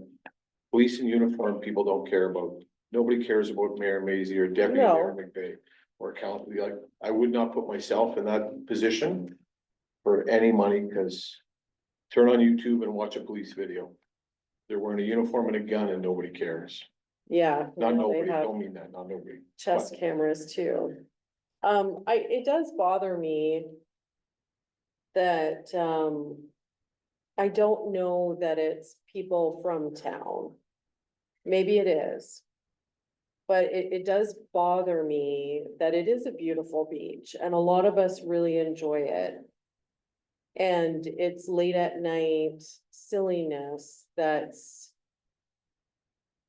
Police in uniform, people don't care about, nobody cares about Mayor Maisie or Deputy Mayor McVeigh. Or council, like, I would not put myself in that position for any money, because turn on YouTube and watch a police video. They're wearing a uniform and a gun and nobody cares. yeah. Not well, they nobody, have don't mean that, not nobody. chest cameras too. It does bother me that, I don't know that it's people from town. Maybe it is. But it does bother me that it is a beautiful beach and a lot of us really enjoy it. And it's late at night silliness that's.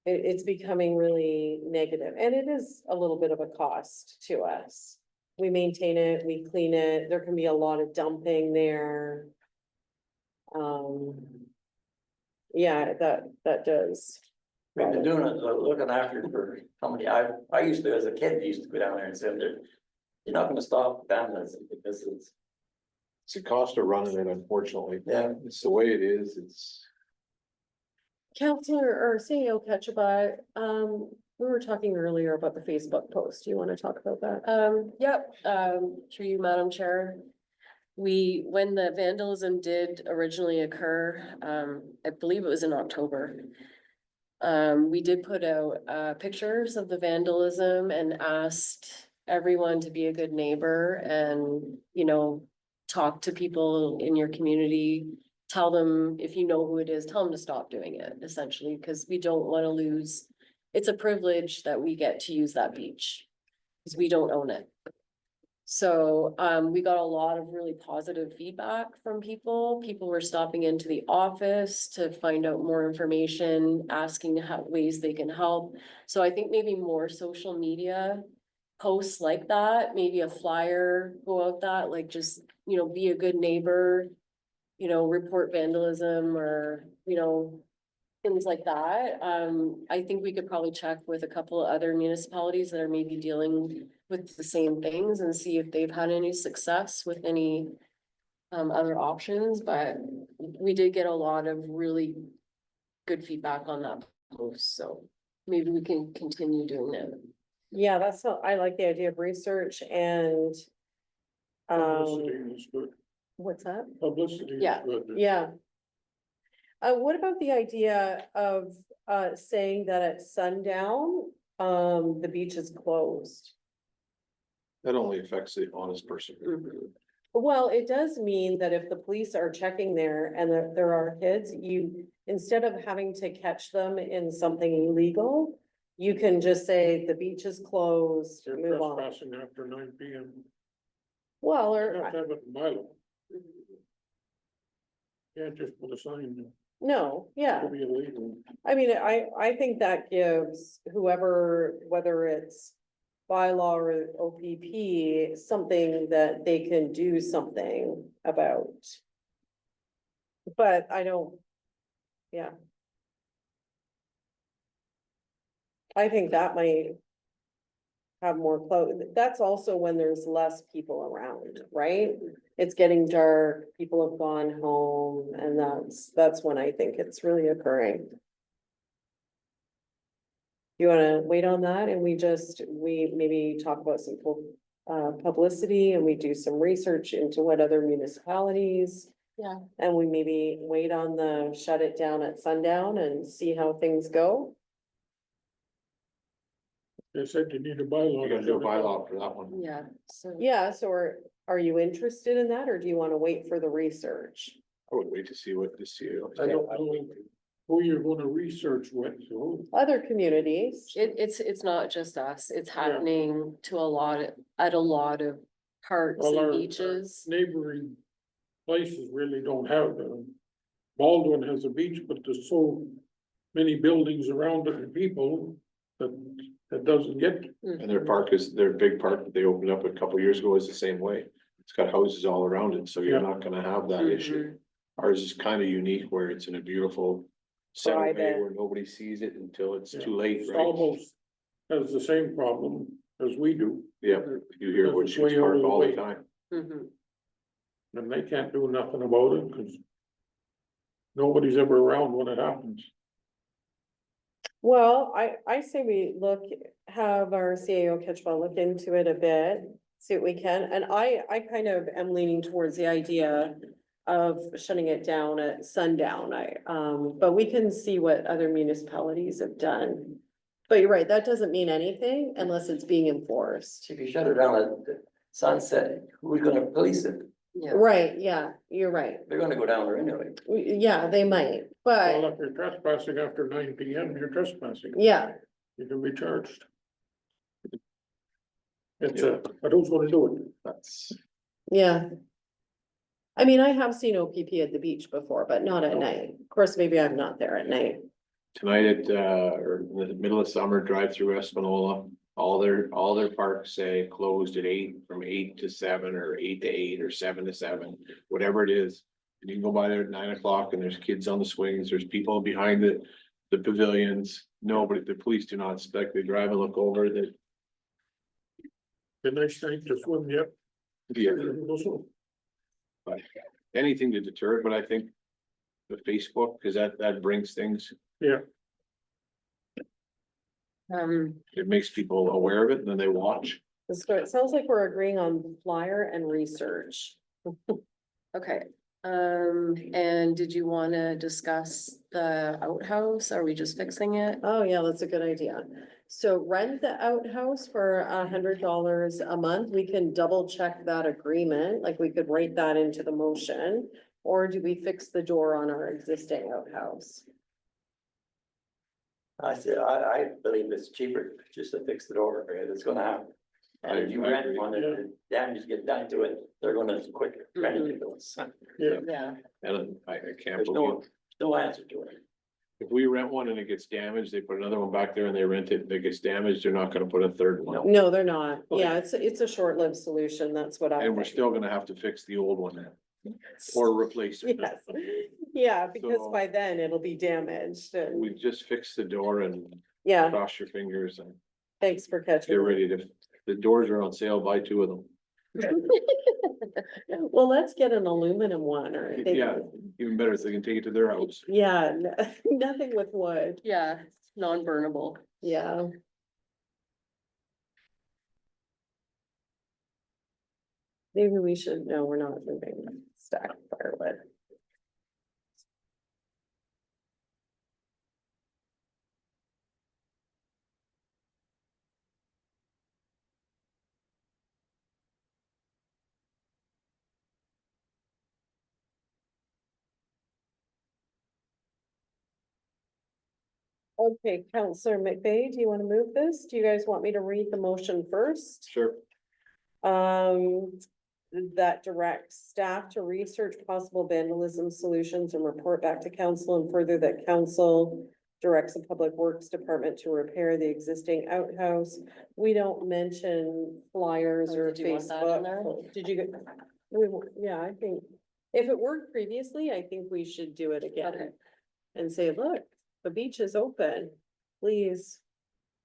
It's becoming really negative, and it is a little bit of a cost to us. We maintain it, we clean it, there can be a lot of dumping there. Yeah, that does. We've been doing it, looking after it for how many, I used to, as a kid, used to go down there and sit there. You're not gonna stop vandalism because it's, It's a cost of running it, unfortunately. Yeah. It's the way it is, it's. Counselor or CEO Ketchabah, we were talking earlier about the Facebook post. Do you want to talk about that? Yep, through you, Madam Chair. When the vandalism did originally occur, I believe it was in October. We did put out, pictures of the vandalism and asked everyone to be a good neighbor and, talk to people in your community. Tell them, if you know who it is, tell them to stop doing it, essentially, because we don't want to lose. It's a privilege that we get to use that beach, because we don't own it. So, we got a lot of really positive feedback from people. People were stopping into the office to find out more information, asking how ways they can help. So I think maybe more social media posts like that, maybe a flyer go out that, like just, be a good neighbor, report vandalism or, things like that. I think we could probably check with a couple of other municipalities that are maybe dealing with the same things and see if they've had any success with any other options, but we did get a lot of really good feedback on that post, so maybe we can continue doing that. Yeah, I like the idea of research and. Publicity is good. What's that? Publicity is Yeah. good. Yeah. What about the idea of, saying that at sundown, the beach is closed? That only affects the honest person. Well, it does mean that if the police are checking there and there are kids, instead of having to catch them in something illegal, you can just say the beach is closed, They're move on. trespassing after 9 PM. Well, You have to or, have it in bylaw. Can't just put a sign there. no, yeah. It'll be illegal. I mean, I think that gives whoever, whether it's bylaw or OPP, something that they can do something about. But I don't, yeah. I think that might have more that's also when there's less people around, right? It's getting dark, people have gone home, and that's when I think it's really occurring. You wanna wait on that and we maybe talk about some publicity and we do some research into what other municipalities. Yeah. And we maybe wait on the shut it down at sundown and see how things go. They said you need a bylaw. You gotta do a bylaw for that one. Yeah, so. Yeah, so are you interested in that or do you wanna wait for the research? I would wait to see what the CEO. I don't know who you're gonna research with, so. Other communities. It's not just us, it's happening to at a lot of parks Well, and our beaches. neighboring places really don't have them. Baldwin has a beach, but there's so many buildings around it and people that doesn't get. And their park is, their big park that they opened up a couple years ago is the same way. It's got houses all around it, so you're Yeah. not gonna have that issue. Ours is kind of unique where it's in a beautiful center bay Private. where nobody sees it until it's Yeah. too late, It's right? almost has the same problem as we do, Yeah, you hear about It's Shoots way Park over the all the way. time. Mhm. and they can't do nothing about it, cause nobody's ever around when it happens. Well, I say we have our CAO Catchball look into it a bit, see what we can, and I kind of am leaning towards the idea of shutting it down at sundown, but we can see what other municipalities have done. But you're right, that doesn't mean anything unless it's being enforced. If you shut it down at sunset, who's gonna police it? Yeah, Right, yeah, you're right. They're gonna go down there anyway. Yeah, they might, Well, but if you're trespassing after 9 PM, you're trespassing, yeah, you can be charged. But who's gonna do it? That's, yeah. I mean, I have seen OPP at the beach before, but not at night. Of course, maybe I'm not there at night. tonight at, or in the middle of summer, drive through Espanola, all their parks say closed at 8, from 8 to 7, or 8 to 8, or 7 to 7, whatever it is. And you can go by there at 9 o'clock and there's kids on the swings, there's people behind the pavilions. Nobody, the police do not inspect, they drive and look over that. The nice night to swim, yep. Yeah, anything to deter it, but I think the Facebook, because that brings things, it makes people aware of it and then they watch. So it sounds like we're agreeing on flyer and research. okay. And did you wanna discuss the outhouse? Are we just fixing it? Oh, yeah, that's a good idea. So rent the outhouse for $100 a month. We can double check that agreement, like we could write that into the motion. Or do we fix the door on our existing outhouse? I said, I believe it's cheaper just to fix the door, it's gonna happen. And if you I rent agree. one, and the damage get done to it, they're gonna quicker remedy those. Yeah. And I can't There's believe, no answer to it. if we rent one and it gets damaged, they put another one back there and they rent it, and it gets damaged, they're not gonna put a third one. No. No, they're not. Yeah, it's a short-lived solution. That's what I. And we're think. still gonna have to fix the old one or replace it. Yes, yeah, because So- by then it'll be damaged and, We just fix the door and yeah, cross your fingers and thanks for catching. get ready to, the doors are on sale, buy 2 of them. Well, let's get an aluminum one or. they- Yeah, even better, so they can take it to their house. Yeah, nothing with wood, Yeah, non-burnable. yeah. Maybe we should, no, we're not moving stack firewood. Okay, Counselor McVeigh, do you want to move this? Do you guys want me to read the motion first? Sure. That directs staff to research possible vandalism solutions and report back to council, and further that council directs the Public Works Department to repair the existing outhouse. We don't mention flyers Oh, or did you want that in there? Facebook. Did you get? Yeah, I think if it worked previously, I think we should do it Okay. again. And say, look, the beach is open, please.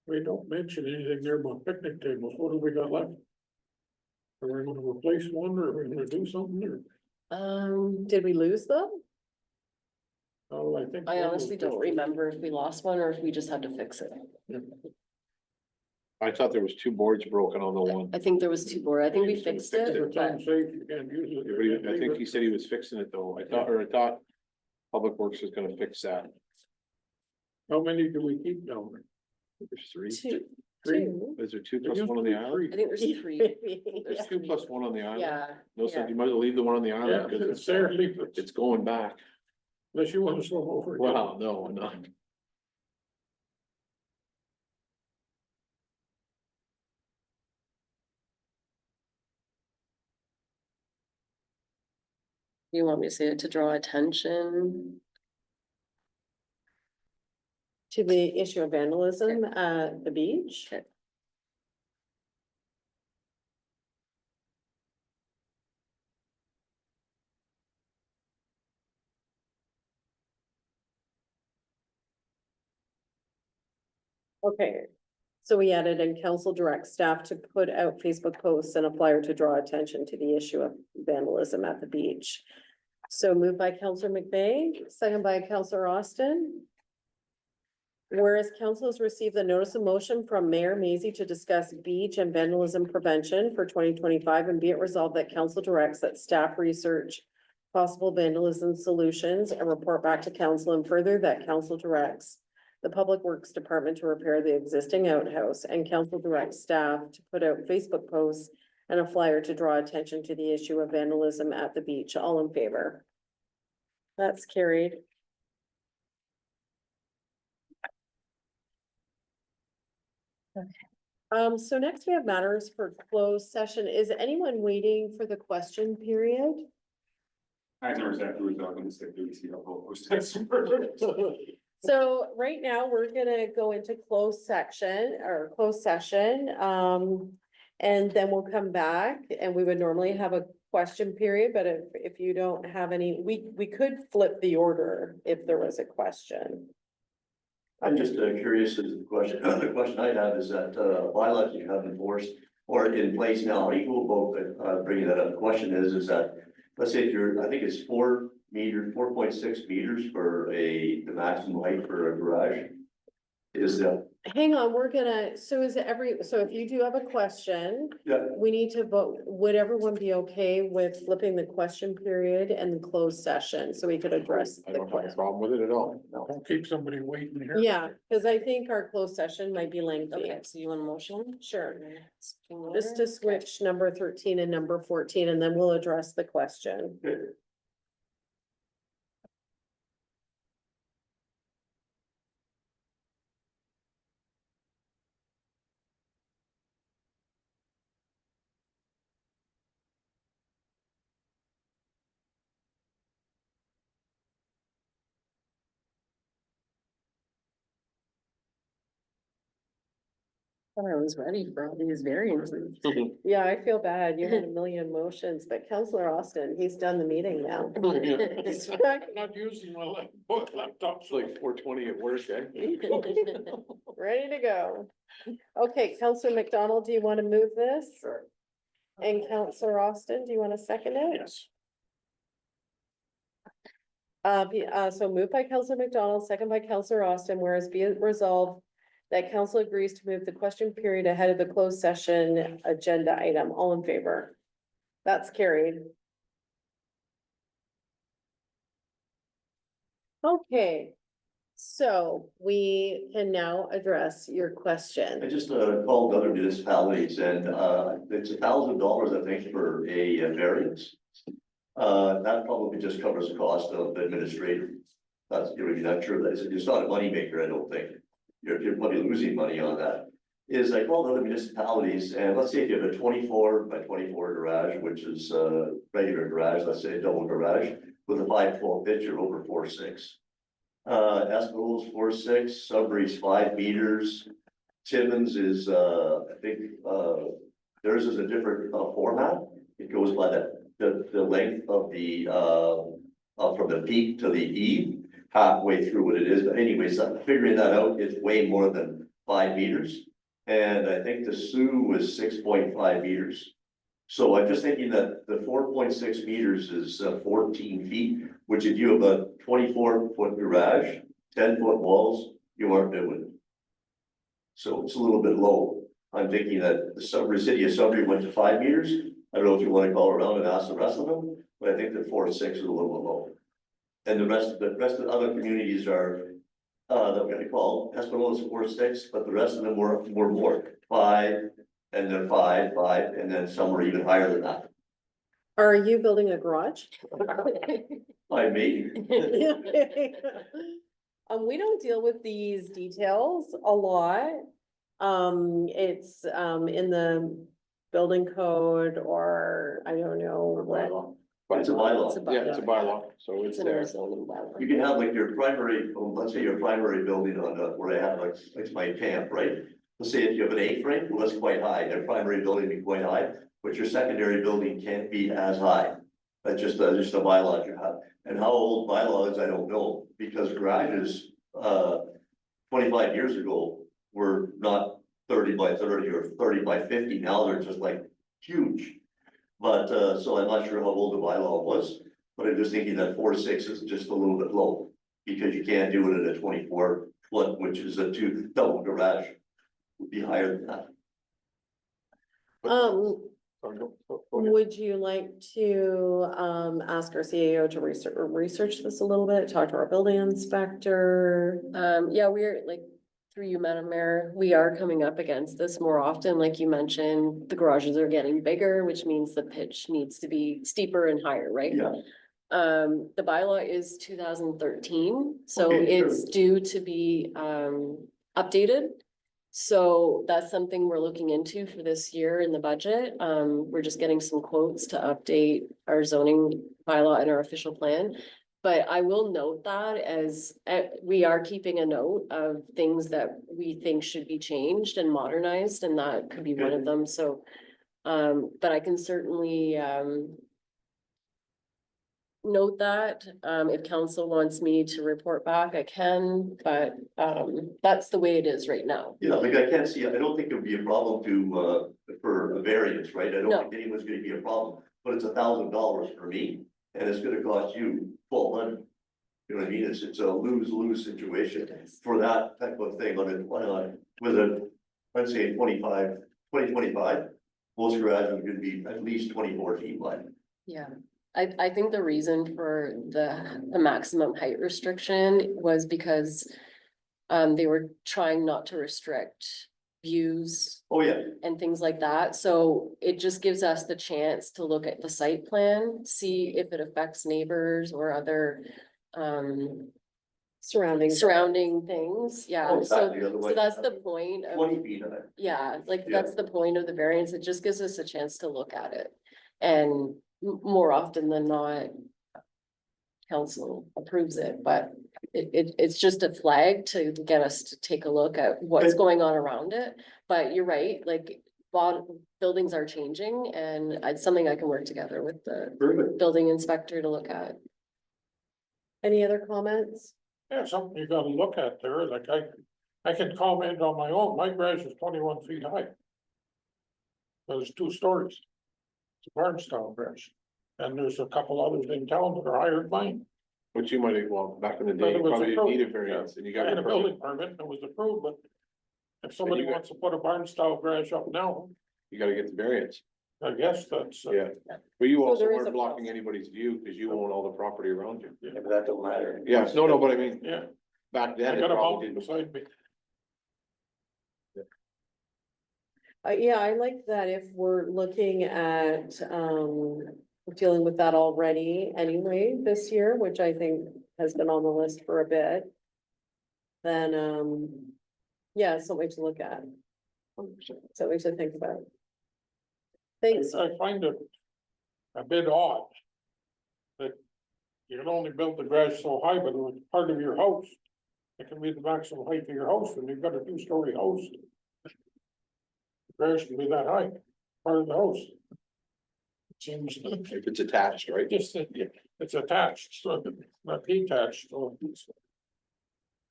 We don't mention anything there about picnic tables, what have we got left? Are we gonna replace one, or are we gonna do something, or, Did we lose them? oh, I think. I honestly don't remember if we lost one or if we just had to fix it. I thought there was 2 boards broken on the one. I think there was 2 more. I think we fixed If it, it's but unsafe, you can't use it. But I think he said he was fixing it though. I thought Public Works was gonna fix that. How many do we keep down there? There's 3. Two. two. Is there two There plus used one to on be the island? I think there's three. There's two plus one on the island? Yeah. No, so you might as well leave the one on the Yeah, island, if cause it's there, leave it, it's going back. unless you wanna swim over. again. Wow, no, I'm not. You want me to say it to draw attention? To the issue of vandalism at the beach. Okay. Okay, so we added in council direct staff to put out Facebook posts and a flyer to draw attention to the issue of vandalism at the beach. So moved by Councillor McVeigh, second by Councillor Austin. Whereas council has received the notice of motion from Mayor Maisy to discuss beach and vandalism prevention for 2025, and be it resolved that council directs that staff research possible vandalism solutions and report back to council, and further that council directs the Public Works Department to repair the existing outhouse, and council directs staff to put out Facebook posts and a flyer to draw attention to the issue of vandalism at the beach. All in favor? That's carried. So next we have matters for closed session. Is anyone waiting for the question period? I never sat through it, so I'm gonna sit through and see how close. So right now, we're gonna go into closed section or closed session. And then we'll come back and we would normally have a question period, but if you don't have any, we could flip the order if there was a question. I'm just curious as the question, the question I have is that bylaws you have enforced or in place now, how do you go about bringing that up? The question is that, let's say if you're, I think it's 4.6 meters for the maximum height for a garage. Is that, Hang on, we're gonna, so if you do have a question, yeah, we need to vote, would everyone be okay with flipping the question period and the closed session, so we could address I the don't have a question? problem with it at all. Don't keep somebody waiting here. Yeah, cause I think our closed session might be lengthy. Okay, so you want a motion? Sure, just to switch number 13 and number 14, and then we'll address the question. I was ready for all these variances. Yeah, I feel bad, you had a million motions, but Counselor Austin, he's done the meeting now. He's back. Not using my laptop. It's like 4:20 at work, eh? Ready to go. Okay, Counselor McDonald, do you want to move this? Sure. And Counselor Austin, do you want to second it? Yes. So moved by Counselor McDonald, second by Counselor Austin, whereas be it resolved that council agrees to move the question period ahead of the closed session agenda item. All in favor? That's carried. Okay, so we can now address your I I question. just called other municipalities and it's $1,000, I think, for a variance. That probably just covers the cost of administrative. That's, you're not sure, it's not a moneymaker, I don't think. You're probably losing money on that. Is I called other municipalities and let's say if you have a 24 by 24 garage, which is a regular garage, let's say a double garage with a 512 pitch, you're over 4.6. Espinol's 4.6, Sudbury's 5 meters. Timmins is, I think, theirs is a different format. It goes by the length of the, from the peak to the eave, halfway through what it is. But anyways, figuring that out, it's way more than 5 meters. And I think the Sioux was 6.5 meters. So I'm just thinking that the 4.6 meters is 14 feet, which if you have a 24-foot garage, 10-foot walls, you aren't doing. So it's a little bit low. I'm thinking that the city of Sudbury went to 5 meters. I don't know if you want to call around and ask the rest of them, but I think that 4 to 6 is a little bit low. And the rest of the other communities are that we gotta call, Espinola is 4-6, but the rest of them were more, 5, and then 5, 5, and then some were even higher than that. Are you building a garage? 5 maybe. We don't deal with these details a lot. It's, in the building code, or I don't know what. It's a bylaw. It's a Yeah, it's a bylaw, so It's it's an there. Arizona bylaw. You can have like your primary, let's say your primary building on where I have like my camp, right? Let's say if you have an A-frame, well, that's quite high, your primary building be quite high, but your secondary building can't be as high. That's just a bylaw you have, and how old bylaw is, I don't know, because garages, 25 years ago were not 30 by 30 or 30 by 50, now they're just like huge. But, so I'm not sure how old the bylaw was, but I'm just thinking that 4-6 is just a little bit low. Because you can't do it at a 24-foot, which is a double garage, would be higher than that. Sorry, go ahead. Would you like to, ask our CAO to research this a little bit, talk to our building inspector? Yeah, we're like, through you, Madam Mayor, we are coming up against this more often, like you mentioned, the garages are getting bigger, which means the pitch needs to be steeper and higher, right? Yeah, The bylaw is 2013, so Okay, sure. it's due to be updated. So that's something we're looking into for this year in the budget. We're just getting some quotes to update our zoning bylaw and our official plan. But I will note that as we are keeping a note of things that we think should be changed and modernized, and that could be one of them, so. But I can certainly note that, if council wants me to report back, I can, but, that's the way it is right now. yeah, like I can't see, I don't think it would be a problem to, for a variance, right? I No. don't think anyone's gonna be a problem, but it's $1,000 for me, and it's gonna cost you 1,200. You know what I mean? It's a lose-lose situation for that type of thing with a, let's say 2025, most garages are gonna be at least 24 feet wide. Yeah, I think the reason for the maximum height restriction was because they were trying not to restrict views Oh, yeah, and things like that. So it just gives us the chance to look at the site plan, see if it affects neighbors or other surrounding things. Yeah, Oh, so exactly, otherwise- that's the point of. 20 feet high. Yeah, like Yeah. that's the point of the variance. It just gives us a chance to look at it. And more often than not, council approves it, but it's just a flag to get us to take a look at what's Okay. going on around it. But you're right, like buildings are changing, and it's something I can work together with the Perfect. building inspector to look at. Any other comments? Yeah, something you gotta look at there, like I can comment on my own, my garage is 21 feet high. There's 2 stories. It's a barn style garage, and there's a couple others in town that are higher than mine. Which you might, well, back in the But day, it you was probably didn't need a approved, variance and you I got had a a permit. building permit and it was approved, but if somebody you got- wants to put a barn style garage up now, You gotta get the variance, I guess that's. yeah. But you So also there is weren't a blocking process. anybody's view because you own all the property around you. Yeah, but that don't matter. Yeah, no, but I mean, Yeah, back then. I it got a probably mountain didn't. beside me. Yeah, I like that if we're looking at, dealing with that already anyway this year, which I think has been on the list for a bit. Then, yeah, it's something to look at. Something to think about. Thanks. I find it a bit odd. That you can only build the garage so high, but it's part of your house. It can be the maximum height of your house, and you've got a 2-story house. The garage can be that high, part of the house. Seems, If it's attached, right? just that it's attached, so not detached, so it's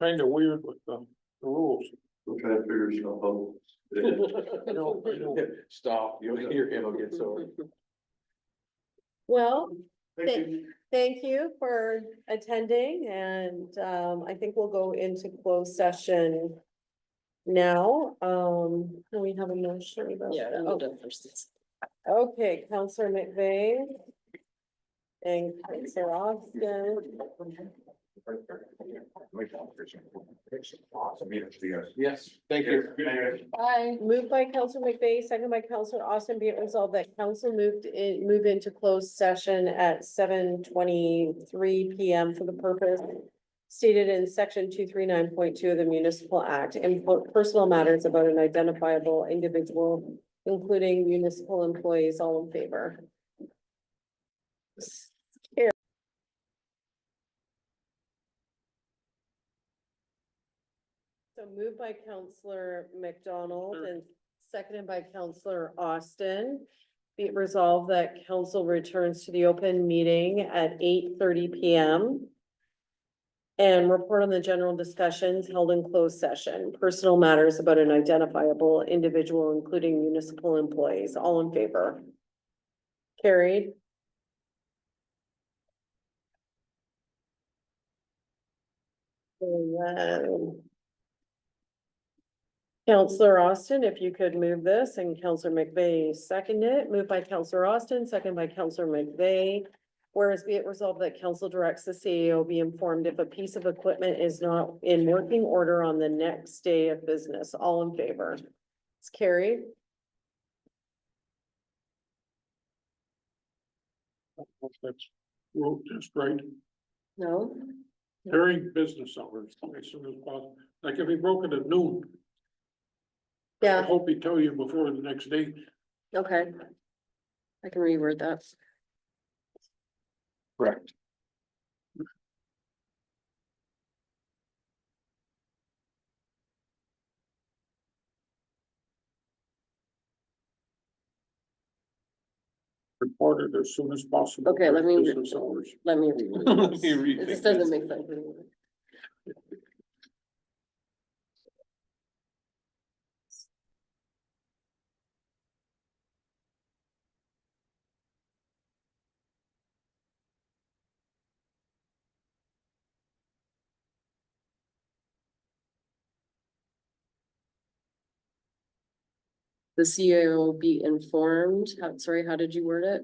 kind of weird with the rules. We'll try to figure stuff out. I know. Stop, you're gonna get so. Well, Thank you. thank you for attending, and I think we'll go into closed session now. Can we have a motion about Yeah. that? I'll do it first. Okay, Counselor McVeigh. And Counselor Austin. Yes, thank you. Bye. Moved by Counselor McVeigh, second by Counselor Austin, be it resolved that council move into closed session at 7:23 PM for the purpose stated in section 239.2 of the Municipal Act, and personal matters about an identifiable individual, including municipal employees, all in favor. So moved by Counselor McDonald and seconded by Counselor Austin. Be it resolved that council returns to the open meeting at 8:30 PM. And report on the general discussions held in closed session, personal matters about an identifiable individual, including municipal employees, all in favor. Carried. And then Counselor Austin, if you could move this, and Counselor McVeigh second it, moved by Counselor Austin, second by Counselor McVeigh. Whereas be it resolved that council directs the CAO be informed if a piece of equipment is not in working order on the next day of business, all in favor. It's carried. That's road just right, No, during business hours, as soon as possible, like if he broke it at noon, I yeah, hope he tell you before the next day. okay. I can reword that. Correct. Reported as soon as possible. Okay, let me- during business hours. Let me. Let me rethink It just doesn't this. make sense. The CAO will be informed, sorry, how did you word it?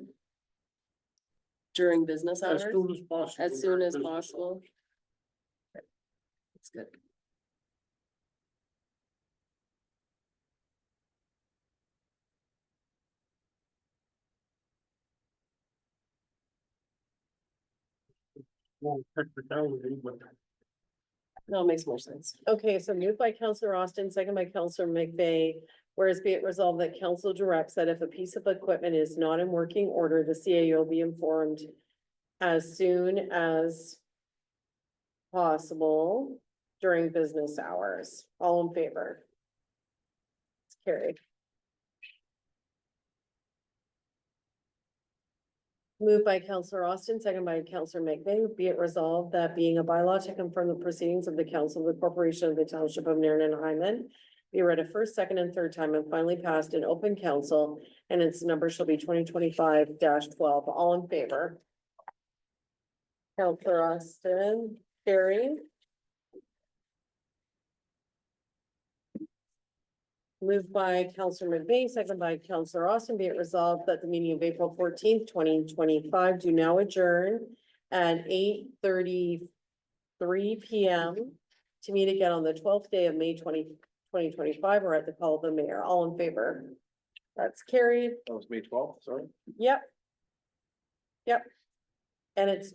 During business As hours, soon as possible. as soon during as business possible. That's good. hours. Well, technicality, but No, it makes more sense. Okay, so moved by Counselor Austin, second by Counselor McVeigh. Whereas be it resolved that council directs that if a piece of equipment is not in working order, the CAO be informed as soon as possible during business hours. All in favor? It's carried. Moved by Counselor Austin, second by Counselor McVeigh, be it resolved that being a bylaw to confirm the proceedings of the council of the corporation of the township of Narren and Hyman be read a first, second, and third time and finally passed in open council, and its number shall be 2025-12. All in favor? Counselor Austin, carried. Moved by Counselor McVeigh, second by Counselor Austin, be it resolved that the meeting of April 14th, 2025 do now adjourn at 8:33 PM to meet again on the 12th day of May 2025, or at the call of the mayor. All in favor? That's carried. That was May 12th, sorry. Yep. Yep. And it's